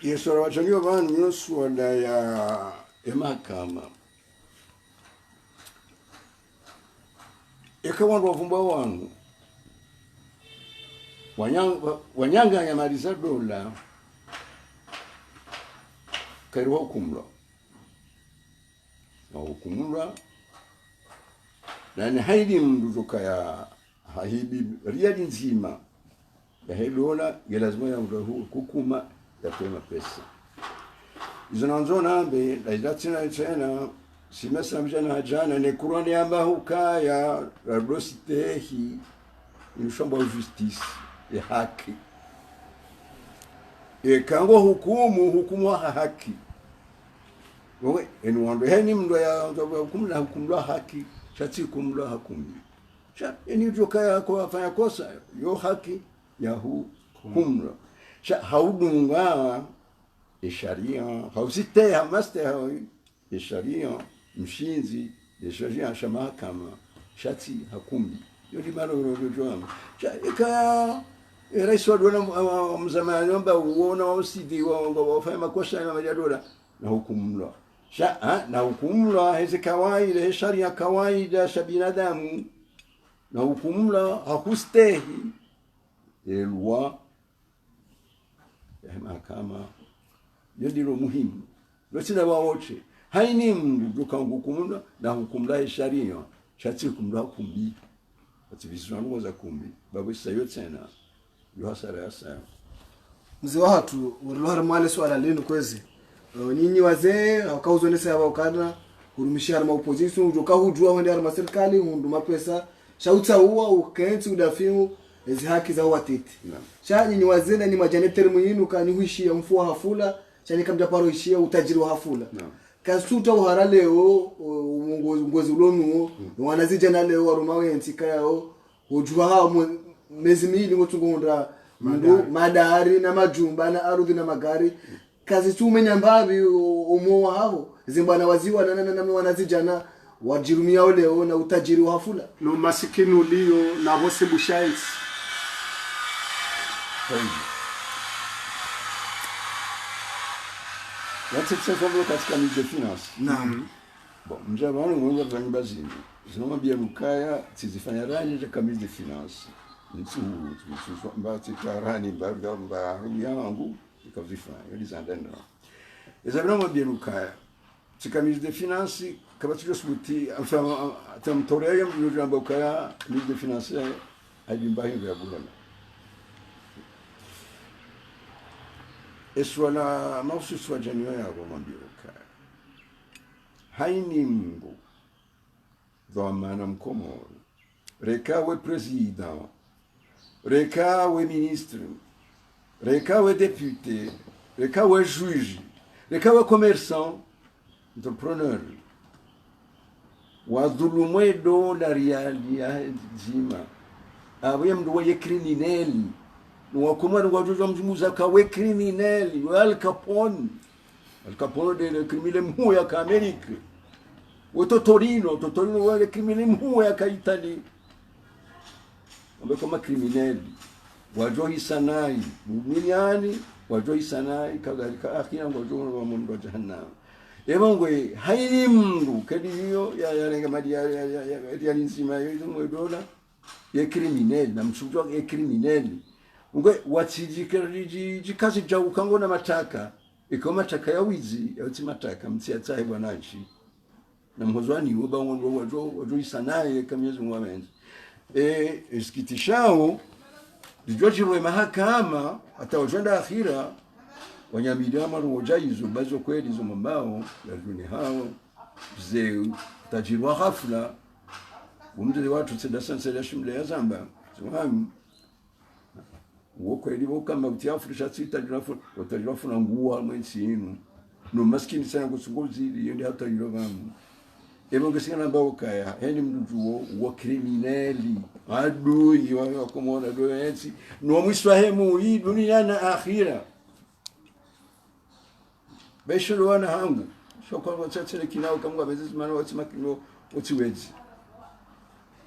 Yesu wachangiwa banu yosuala ya mahakama ikawa wavumba wangu wanyanga ya maliza dola kaiwa hukumla na ni haidi mdutoka ya haidi riadi nzima ya hei dola ya lazima ya kukuma ya kuema pesa izo nanzona ambe la idatina tena simesa mjana jana ne kurani amba hukaya la dositehi ni shamba ya justice ya haki kango hukumu wa haki wewe enwando heni mndo ya hukumu haki chati kumla hakumi cha eni joka kwa fanya kosa yo haki ya hukumu cha haudunga sharia hausite hamaste sharia mshinzi sharia sha mahakama shati hakumi yodi maro rojo cha ika rais wa dola mzamani amba uona wasidi wafanya makosa ya majadola na hukumla na hukumla hizi kawaida sharia kawaida sha binadamu na hukumla hakustehi elwa ya mahakama ndilo muhimu lotina waoche haini mndu dukangukumla na hukumla sharia chati kumla kumbi ativiswana za kumbi babu sayo tena yo hasara yasa mzee wa hatu uruhara mwale swala lenu kwezi nyinyi wazee akauzonesa ya wakana hurumishia ma opposition ujoka hujua wende ya serikali hundu mapesa shauta huwa ukenzi udafimu ezi haki za watiti cha nyinyi wazee na ni majaneteri mwinu kani huishia mfua hafula cha ni kamja paro ishia utajiri wa hafula kasuta uhara leo ngozi ulonu wanazija na leo warumawe ntika yao ujua hao mezi miili ngotungunda madari na majumba na ardhi na magari kazi tume nyambavi umo hao zimbana waziwa na wanazijana wajirumia leo na utajiri wa hafula no masikini ulio na wose bushaisi Nataka kwa katika ministre de finance. Naam. Bon, mjabana ngomba zanyi bazini. Zinoma bia lukaya tizifanya rani ya ministre de finance. Nitsu mbati tarani mba yangu ikavifanya yodi zandana. Ezabana bia lukaya tika ministre de finance kabatujo subuti enfin tamtoreya mjamba ukaya ministre de finance alimba hiyo ya bulana. Eswala maususu wa Januari ya Romambiruka. Haini Mungu dhamana Mkomoro. Rekawe president. Rekawe ministre. rekawe député, rekawe juge, rekawe commerçant, entrepreneur. Wadhulumwe dola riali ya zima. Awe mdu waye krimineli. Wakumani wajuja mjimuza kawe krimineli. Al Capone. Al Capone de criminele mhuya ka Amerika. Totorino wale criminele mhuya ka Italia. Wabe kama krimineli. Wajohi sanai. Duniani wajohi sanai kagalika akhira wajohi wa mundu wa jahannam. Ebongwe haini mndu kadi hiyo ya renga madi ya nzima hiyo mwe dola ya criminel na mchujwa ya criminel ngwe jikazi ja ukango na mataka iko mataka ya wizi ya uti mataka mtsiatsaye bwanachi na mhozwani uba wajo isanaye kamyezo mwamenzi iskitishao dijojirwe mahakama hata wajenda akhira wanyamidama ruojaizo bazo kweli zo mambao lazuni hao zeu tajirwa ghafla umde watu tsedasanse shimle ya zamba zuhamu wokweli wokama utiafrisha utajirafu na nguwa mwensinu no maskini sana kusunguzili yende hata yirovamu ebo ngesinga mbao kaya heni mdujuo wa kriminali adui wa komona doensi no mwiswahemu hii dunia na akhira besho wana hangu shokwa watsatse kinao kamwa bezezi mana watsima kino utsiwezi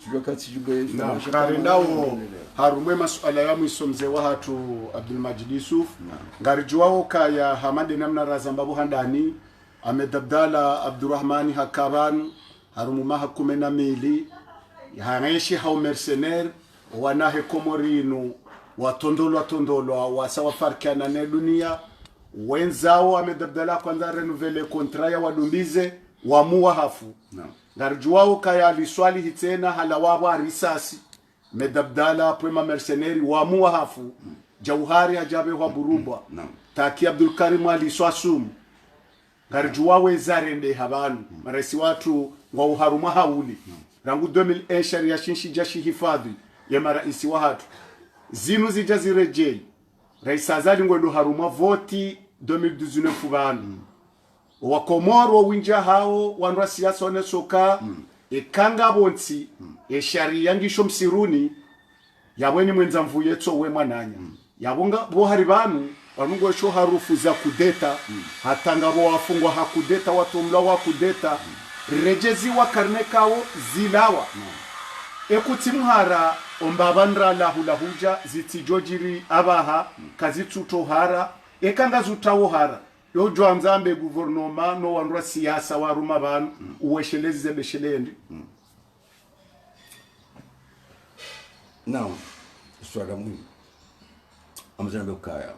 tukakati jube na ngari ndawo harumwe masuala ya mwisomze wa hatu Abdul Majid Yusuf ngari juwao kaya hamande namna razambabu handani amedabdala Abdurrahmani Hakaban harumu mahakume na mili haneshi hau mercenaire wanahe komorinu watondolwa wasawa farkiana ne dunia wenzao amedabdala kwanza renuvele kontra ya wadumbize wamua hafu ngarjuwao kaya liswali hitena halawawa risasi medabdala prema mercenari wamua hafu jauhari hajabe wa burubwa taki Abdul Karim aliswasum ngarjuwao zarende habanu maresi watu wa uharuma hauli rangu 2001 sharia shinshi jashi hifadhi ya maraisi wa hatu zinu zijazirejei Rais Azali ngwendo haruma voti 2019 fubanu wa Komoro winja hao wanwa siasa one soka ekanga bonti sharia ngisho msiruni yabweni mwenza mvuyetso we mwananya yabonga bo haribanu wanungo sho harufu za kudeta hatanga bo wafungwa hakudeta watumla wa kudeta rejezi wa karne kao zilawa ekutimuhara ombabandra lahulahuja zitijojiri abaha kazitutohara ekanga zutawohara yojo amzambe guvernoma no wanra siasa waruma banu uwesheleze beshelendi now swala muhimu amzambe ukaya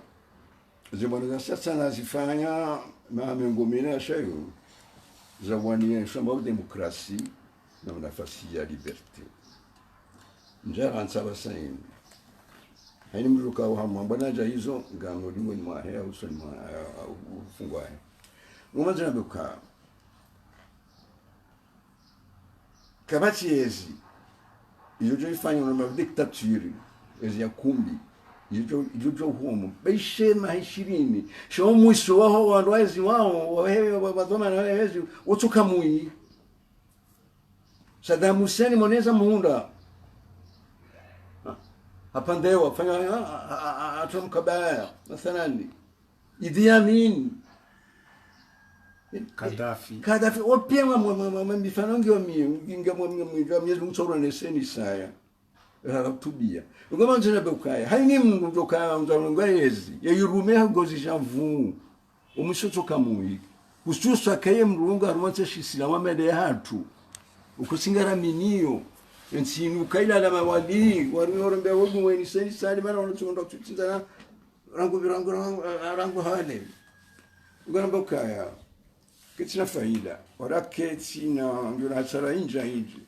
zimwana sasa nazifanya mamengo shayo zawani shamba demokrasi na nafasi ya liberté njara nsaba saini haini mruka wa mwambana ja hizo ngano limwe ni mahea usoni mwa ufungwaye umaze na buka kabati yezi yojo ifanya na dictature ezi ya kumbi yojo humo beishema 20 sho mwiso wao wanwezi wao wahewe wabadoma na wezi utuka mui Saddam Hussein moneza muunda apandewa fanya atom kabaya mathalani Idi Amin Gaddafi opema mifano ngio minga mwezi mtsoro neseni saya tubia ngoma nzina bekaya haini mungu ndoka ngwezi ya yurume ngozi jamvu umushoto kamui ususa kaye mrungu arwanze shisila wamede hatu ukusingara minio ensinu kaila la mawali warumbe wogu weni seni sali bana wanatunda kutinza rangu hale ngona bekaya kitina faida warake tina ngona hasara inja inji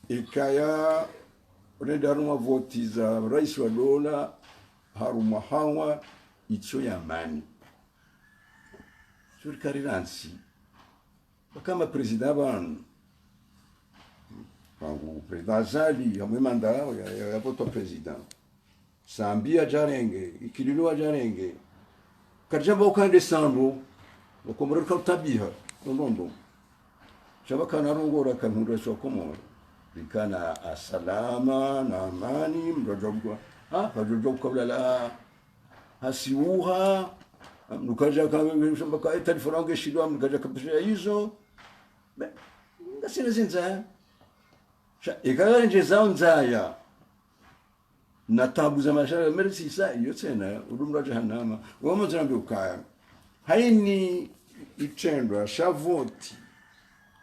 ikaya Renda haruma voti za rais wa dola haruma hawa icho ya mani surikari ransi kama president banu pangu president Azali hamwe manda ya voto president Sambia jarenge, ikililua jarenge. Karjamba ukande sambo, wakomora kautabiha, nondo. Chaba kana rongora kanura so komoro. Bikana asalama na amani mrajabwa. Hajojok kabla la hasiuha. Nukaja kama shamba ka telefona ngeshidwa mkaja kapishia hizo. Ngasina zinza. Ikagala njezao nzaya. Na tabu za mashara merisi sa iyo tena urumra jahannama wama zambi ukaya haini itendwa shavoti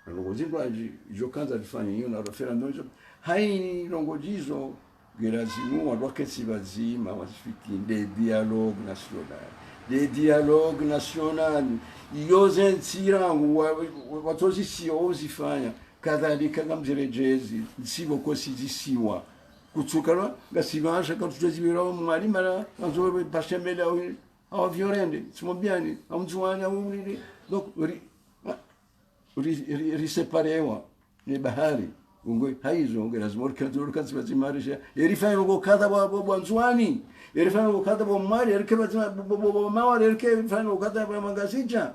longozi ndwaji jokanza lifanya hiyo na referendum haini longojizo gerazimu wadwakesi bazima wasifiki des dialogues national yoze ntirangu watozi sio uzifanya kadhalika ngamjerejezi sibo kosizisiwa kutsukana ngasibasha katutezibira mwali mara anzo bashembele au violende simobiani amzuanya umri donc ri separewa ni bahari ungwe haizo lazima kanzi bazimarisha erifanya ngo kada bo anzuani erifanya ngo kada bo mari erike bo mawari erike fanya ngo kada bo mangasija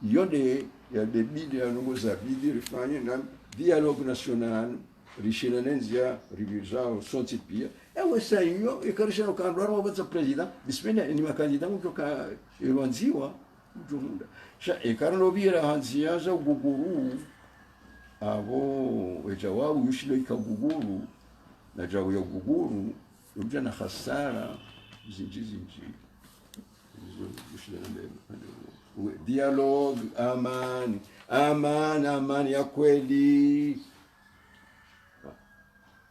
yode ya debidi ya ngo zabidi rifanya na dialogue national rishinanenzia rivizao sonti pia ewe saiyo ikarishano kandwara wabatsa president bispene ni makandida kutoka irwanziwa mjumunda sha ikarano bira hanzia za guguru abo ejawabu yushilo ikaguguru na jawu ya guguru yubja na khasara zinji yushilo na dialogue amani ya kweli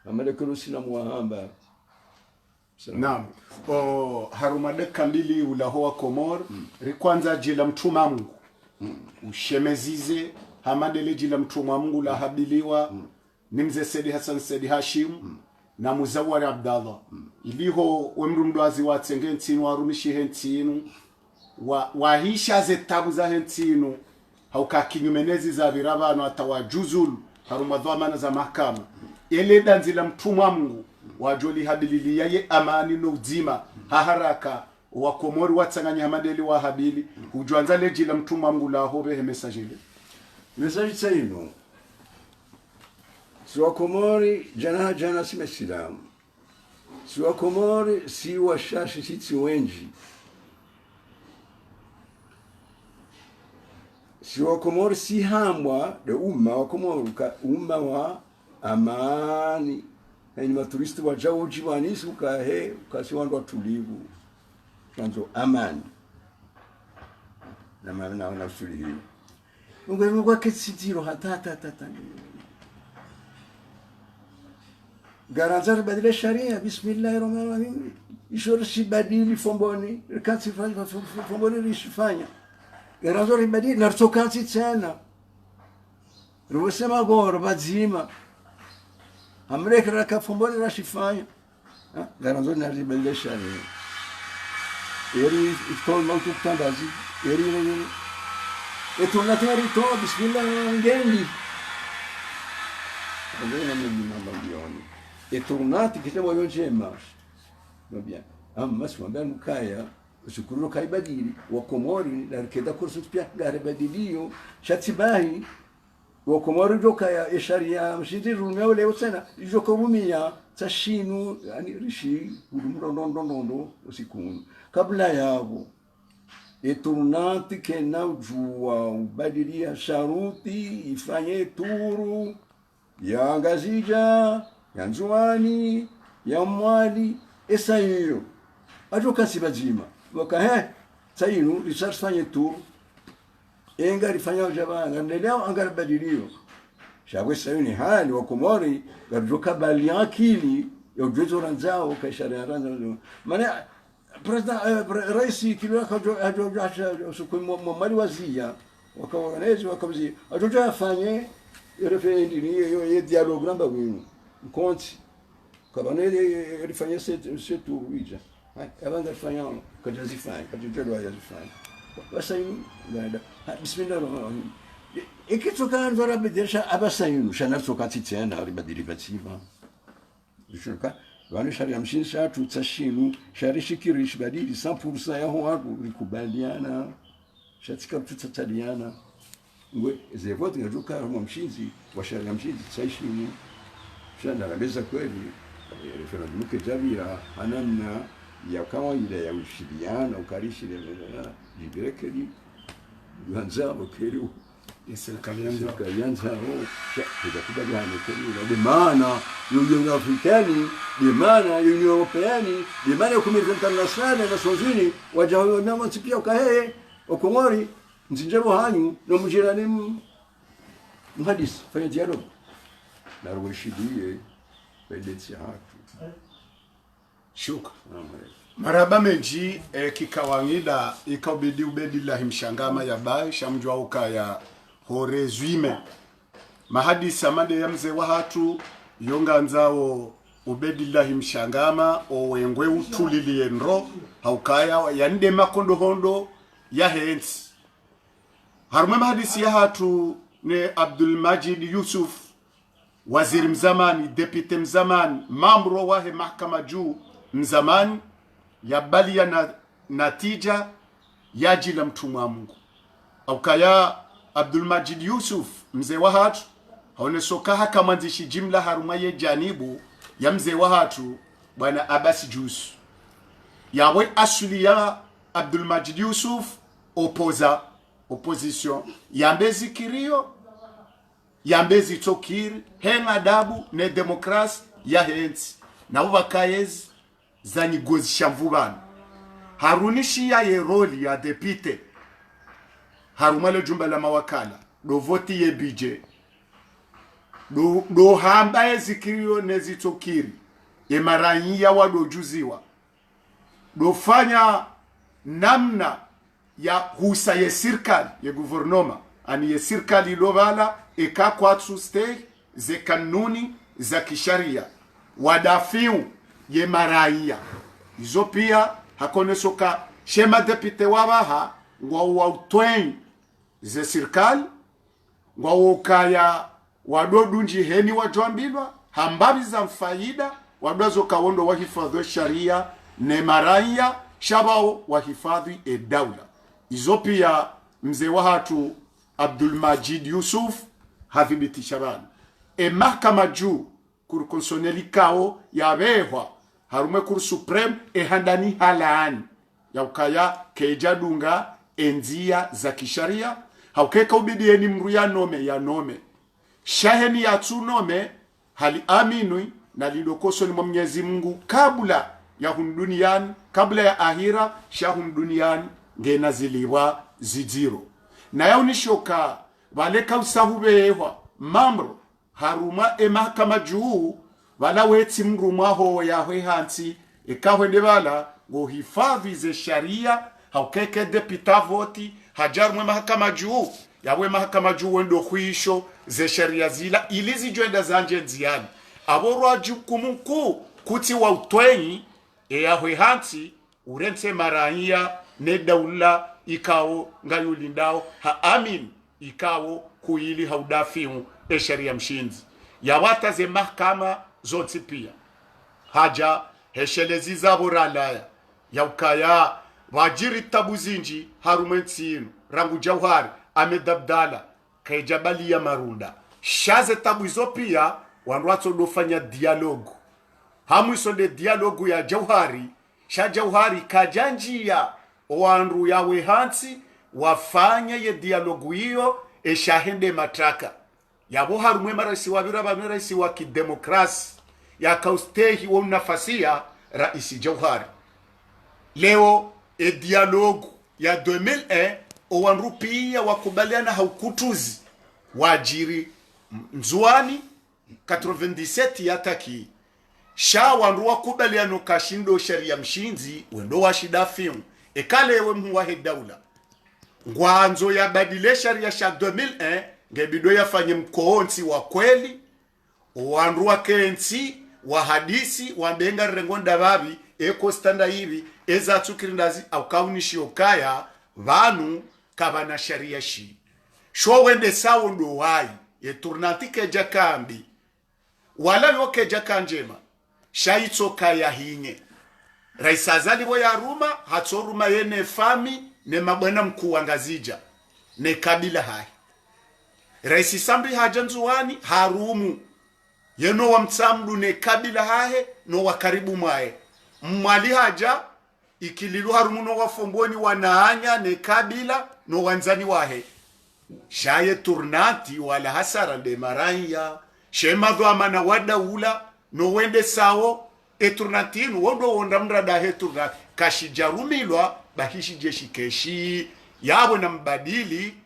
amalekelo sina muhamba naam harumade kambili ulahoa komor rikwanza jila mtuma Mungu ushemezize hamadele jila mtuma Mungu la habiliwa nimze Sedi Hassan Sedi Hashim na Muzawari Abdallah iliho wemru mdwazi watsenge ntinu warumishi hentinu wahisha zetabu za hentinu hauka kinyumenezi za virabano atawajuzulu harumadhamana za mahakama ele danzila mtumwa Mungu wajoli habilili yaye amani no uzima haharaka wa komori watsanganya hamadeli wa habili hujwanza lejila mtumwa Mungu la hobe message tsaino si wa komori jana si mesilamu si wa komori si wa shashi si wenji si wa komori si hamwa de umma wa komori umma wa amani ni maturisti wajao ujiwanisi ukahe ukasi wandu watulivu chanzo amani na maana na usulivu mungu ketsidiro hata garanzar badile sharia bismillahirrahmanirrahim ishor sibadili fomboni kansi fanya fomboni rishifanya garanzar badili nartokansi tena ruwesema gor bazima amreka raka fomboni rashifanya garanzar naribadile sharia eri istol mantu tandazi eri e tornatore to bismillah ngendi andena mimi e tornati che siamo oggi in mars va bene amma su abbiamo kaya sicuro kai badili wa komori perché da corso spiegare badilio chatzibai wa komori giocaya e sharia mshiti rumeo leo tena gioco mumia tashinu yani rishi udumrondo usikunu kabla yabo e tornati che naujua badilia sharuti ifanye turu ya ngazija ya nzuani ya mwali esa hiyo ajoka sibajima waka sayinu research fanye turu enga rifanya jabanga ndeleo anga badilio shagwe sayuni hali wa komori gajoka bali akili ya ujuzo ranzao kaishara ranzao maana president raisi kilio ajoja mali wazia wakawanezi wakazi ajoja afanye referendi ni yo dialogue namba winu konti kabanele rifanya setu wija abanga rifanya kajazifanya kajitelo yazifanya basayinu nada bismillah ikitoka nzora bedesha abasayinu shana sokati tena ribadili batima bishuka vanu sharia mshinzi shatu tsashinu shari shikirishi badili 100% yaho watu likubaliana shatika tutataliana ngwe zevote ngajuka mu mshinzi wa sharia mshinzi tsashinu shanda la meza kweli referendum kejabira anamna ya kawaida ya ushiriana ukarishi na jibirekeli yanza okero serikali yanza kubaliana kweli de maana Union Africaine de maana Union Européenne de maana communauté internationale na Nations Unies wajaho na mtipia ukahe okomori nzinjero hanyu no mujirani mhadisi fanya dialogue na rushidie bedeti hatu shuka maraba menji kikawaida ikabidi ubedillahi mshangama ya bai shamjwa uka ya hore zwime mahadisi amade ya mzee wa hatu yonganzao ubedillahi mshangama owengwe utulilie nro haukaya yande makondo hondo ya hensi harume mahadisi ya hatu ne Abdul Majid Yusuf waziri mzamani depute mzamani mamro wahe mahkama juu mzamani ya bali ya natija ya jila mtumwa Mungu aukaya Abdul Majid Yusuf mzee wa hatu haone soka haka manzishi jimla haruma ye janibu ya mzee wa hatu bwana Abbas Jus yawe asuli ya Abdul Majid Yusuf opposition yambezi kirio yambezi tokiri henga adabu ne demokrasi ya hensi na ubakayezi zani gozi shamvubana harunishi ya yeroli ya depite harumale jumba la mawakala do voti ye bije do hamba ezikirio nezitokiri emaranyia wadojuziwa do fanya namna ya husa ye sirkali ye guvernoma ani ye sirkali lovala eka kwatsu stay ze kanuni za kisharia wadafiu ye maraia izo pia hakonesoka shema depite wabaha ngwa utwen ze sirkali ngwa ukaya wadodunji heni wajwambilwa hambabi za mfaida wadozo kawondo wahifadhi sharia ne maraia shabao wahifadhi edaula izo pia mzee wa hatu Abdul Majid Yusuf havibitisha bana mahkama juu kurukonsoneli kao ya behwa harume kuru supreme handani halani ya ukaya kejadunga enzia za kisharia haukeka ubidieni mru ya nome shaheni ya tsunome hali aminui na lidokoso ni Mwenyezi Mungu kabla ya hunduniani kabla ya ahira shahunduniani ngena ziliwa zijiro na yaunishoka valeka usahubewa mamro haruma mahkama juu vala weti mruma ho ya hansi ikahwende vala ngo hifadhi ze sharia haukeke deputa voti hajarumwe mahkama juu yawe mahkama juu wendo huisho ze sharia zila ilizi joenda zanje nziani aborwa jukumuku kuti wa utwenyi ya hansi urente marahia ne daula ikao ngayulindao amin ikao kuili haudafiu sharia mshinzi ya wataze mahkama zote pia haja heshelezi zabo ralaya ya ukaya wajiri tabuzinji harumensinu rangu jauhari amedabdala kaijabali ya marunda shaze tabu izo pia wanruatso dofanya dialogu hamu de dialogu ya jauhari sha jauhari kajanjia wanru yawe hansi wafanya ye dialogu hiyo eshahende matraka yabo harumwe marasi wabira bamirasi wa kidemokrasi ya kaustehi wa unafasia raisi jauhari leo dialogu ya 2001 owanru pia wakubaliana haukutuzi wajiri nzuani 97 yataki sha wanru wakubaliano kashindo sharia mshinzi wendo washidafimu ekalewe mhuwahe daula ngwanzo ya badile sharia sha 2001 ngebido yafanye mkoonsi wa kweli wanru wa kensi wa hadisi wambenga rengonda babi eko standa hivi eza tukirindazi au kaunishi okaya vanu kabana sharia shi sho wende sawo ndo wai ye turnantike jakambi wala yoke jakanjema shaitsoka ya hinye rais azaliwo ya ruma hatsoruma yene fami ne mabwana mkuu wangazija ne kabila hai rais sambi hajanzuwani harumu yeno wa mtsamdu ne kabila hahe no wa karibu mwae mwali haja ikililu harumu no wafomboni wanaanya ne kabila no wanzani wahe shaye turnati wala hasara de maraya shema dhamana wadaula no wende sawo eturnatinu wondo wonda mrada heturnati kashijarumilwa bahishi jeshi keshi yabo na mbadili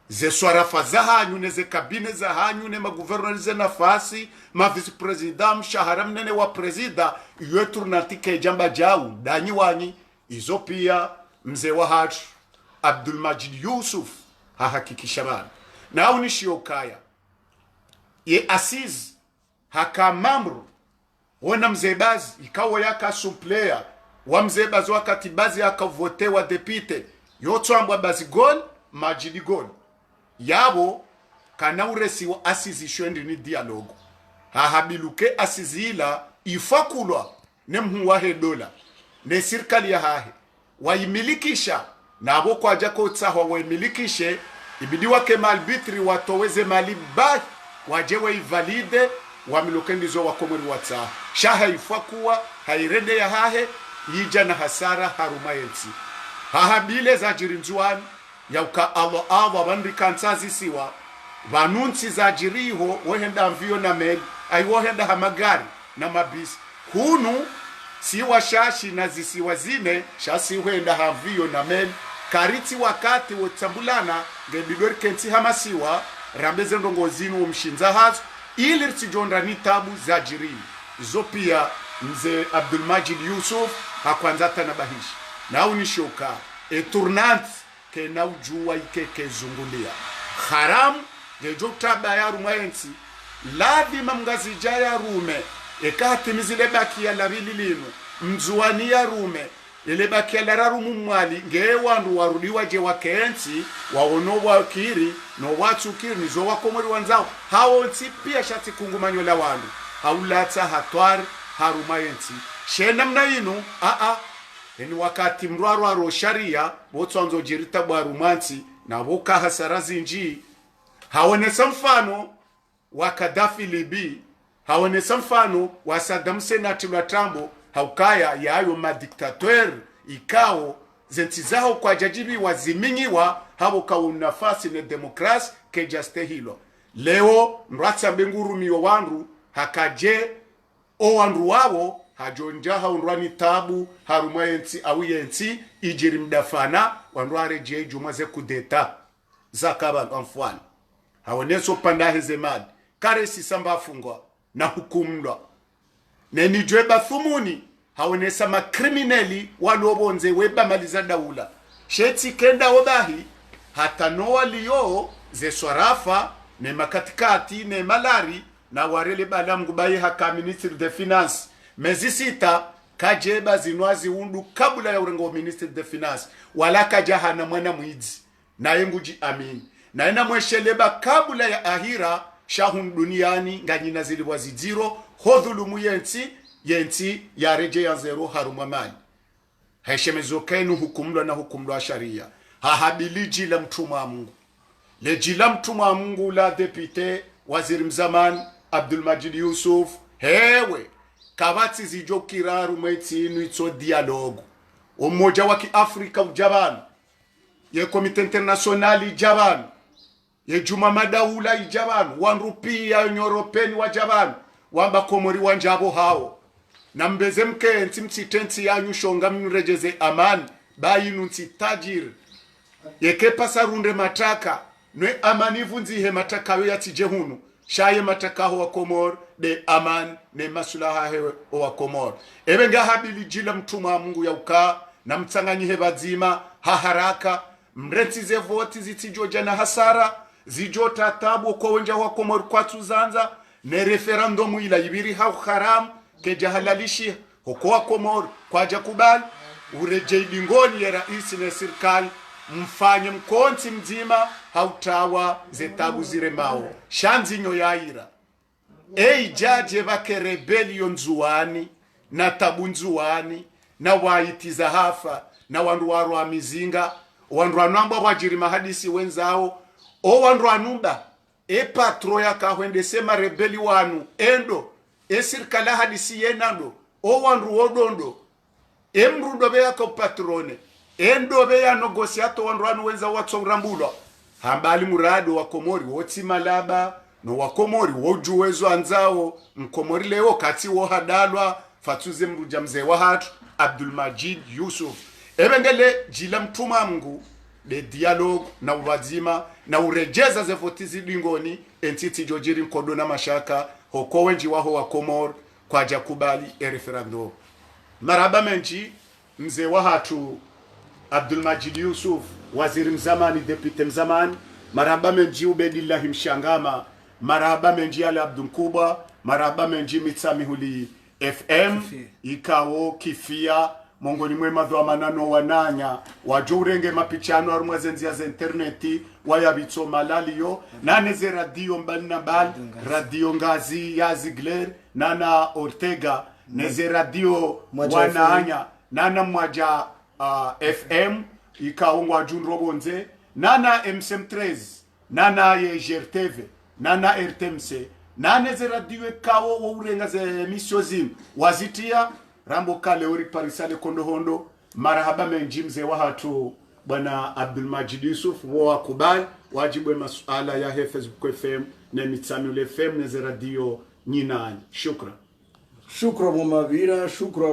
ze swarafa za hanyu ne ze kabine za hanyu ne maguvernori ze nafasi ma vice president mshahara mnene wa presida iyo turnati ke jamba jau danyi wanyi izo pia mzee wa hatu Abdul Majid Yusuf hahakikisha bana na unishiokaya ye asiz hakamamru wana mzebazi ikawa yaka supplea wa mzebazi wakati bazi yakavote wa depite yotsambwa bazi gol Majidi gol yabo kana uresi wa asizi shwendi ni dialogo hahabiluke asizila ifakulwa ne mhuwahe dola ne sirkali ya hahe waimilikisha nabo kwa jako tsahwa waimilikishe ibidiwa kemal bitri watoweze mali ba wajewe ivalide wamilokendizo wakomori watsa shaha ifakuwa hairende ya hahe yija na hasara haruma yensi hahabile za jirinzuani yauka alo bandi kansazi siwa banunsi za jiriho wehenda mvio na meli aiwohenda hamagari na mabisi hunu siwa shashi na zisiwa zine shasi wehenda havio na meli kariti wakati wotambulana ngebidori kenti hamasiwa rambeze ndongo zinu umshinza hazo ili ritijonda ni tabu za jiriho izo pia mze Abdul Majid Yusuf hakwanzata na bahishi na unishoka eturnanti ke na ujua ikeke zungulia haram gejo tabaya rumayensi lazima mngazijaya rume ekatimizile bakia labili linu mzuani ya rume ile bakia la rumu mwali ngewandu warudiwa je wakensi waono wakiri no watu kiri nizo wakomori wanzao hao nsi pia shati kungumanyo la wandu haulata hatwar harumayensi shena mna inu eni wakati mrwarwa ro sharia botsanzo jirita bwa rumansi na boka hasara zinji haonesa mfano wa Gaddafi Libi haonesa mfano wa Saddam Senati wa Trambo haukaya yayo madiktateur ikao zentizao kwa jajibi waziminyiwa habo kawo nafasi ne demokrasi ke jaste hilo leo mratsa mbenguru miyo wandu hakaje o wandu wao hajonja haunrwani tabu haruma yensi awiyensi ijiri mdafana wanrware je jumaze kudeta zakaba mfwani haoneso pandahe zemad kare sisamba afungwa na hukumlwa neni jweba thumuni haonesa makrimineli walobonze weba maliza daula shetsi kenda obahi hata noa liyo ze swarafa ne makatikati ne malari na warele balamgu bayi haka ministre de finance mezi sita kajeba zinwazi undu kabula ya urengo ministre de finance wala kajahana mwana mwizi na yenguji amin na ina mwesheleba kabula ya ahira shahun duniani nganyina ziliwa zidiro hodhulumu yensi ya reje ya zero harumamani heshemezo kenu hukumlwa na hukumlwa sharia hahabili jila mtuma Mungu le jila mtuma Mungu la depute waziri mzamani Abdul Majid Yusuf hewe kabati zijokira rumeti inu ito dialogu umoja wa kiafrika ujabanu ye komite internationali ijabanu ye juma madaula ijabanu wanrupia Europeni wajabanu wamba komori wanjabo hao na mbeze mke nti yanyu shonga mnurejeze amani bayinu nti tajir ye kepasa runde mataka nwe amani vunzihe mataka we yatije hunu shaye mataka ho wa Komor de aman ne masulaha he wa Komor ebenga habili jila mtuma Mungu ya uka na mtsanganyihe bazima haharaka mretize voti zitijoja na hasara zijota tabu kwa wenja wa Komor kwa tuzanza ne referendum ila ibiri hau haram ke jahalalishi huko wa Komor kwa jakubali ureje bingoni ya raisi na serikali mfanye mkonti mzima hautawa zetabu zire mao shanzinyo ya ira jaje vake rebellion nzuani na tabu nzuani na waitiza hafa na wandu warwa mizinga wandu anamba wajiri mahadisi wenzao o wandu anumba patro yakahwende sema rebeli wanu endo esirkala hadisi yenando o wandu wodondo emrudo be yako patrone endo be ya negociato wandu anu wenza watsongrambulo hambali murado wa Komori woti malaba no wa Komori wojuwezo anzao mkomori leo kati wo hadalwa fatuze mruja mzee wa hatu Abdul Majid Yusuf ebengele jila mtuma Mungu de dialogue na uwazima na urejeza zefotizi dingoni entiti jojiri nkodo na mashaka hoko wenji waho wa Komor kwa jakubali referendum maraba menji mzee wa hatu Abdul Majid Yusuf waziri mzamani deputy mzamani maraba menji Ubedillahi Mshangama maraba menji ala Abdul Kuba maraba menji Mitsamihuli FM ikawo kifia mongoni mwema dho manano wananya wajurenge mapichano arumwazenzia za interneti wayabitso malaliyo naneze radio mbalina bal radio ngazi ya Zigler nana Ortega neze radio wananya nana mwaja FM ikaungwa junrobonze nana MSM13 nana ye GRTV nana RTMC naneze radio kawo waurenga ze misozim wazitia rambo kale uri parisale kondo hondo marahaba menji mzee wa hatu bwana Abdul Majid Yusuf wa kubali wajibu masuala ya Facebook FM na Mitsamule FM na radio nyinani shukra mumavira shukra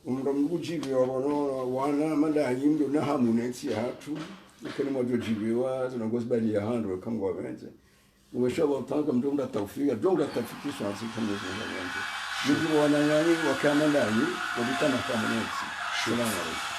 mdombujibi wabono wana mandanyi mdo na hamunensi hatu kani mwajojibiwa tunagosbali ya handro kangwa wenze umeshaba tanka mdomda tawfika jonga tafikisha kama hizo Mungu wananyani wakamandani wabitana kama nesi. Salamu alaykum.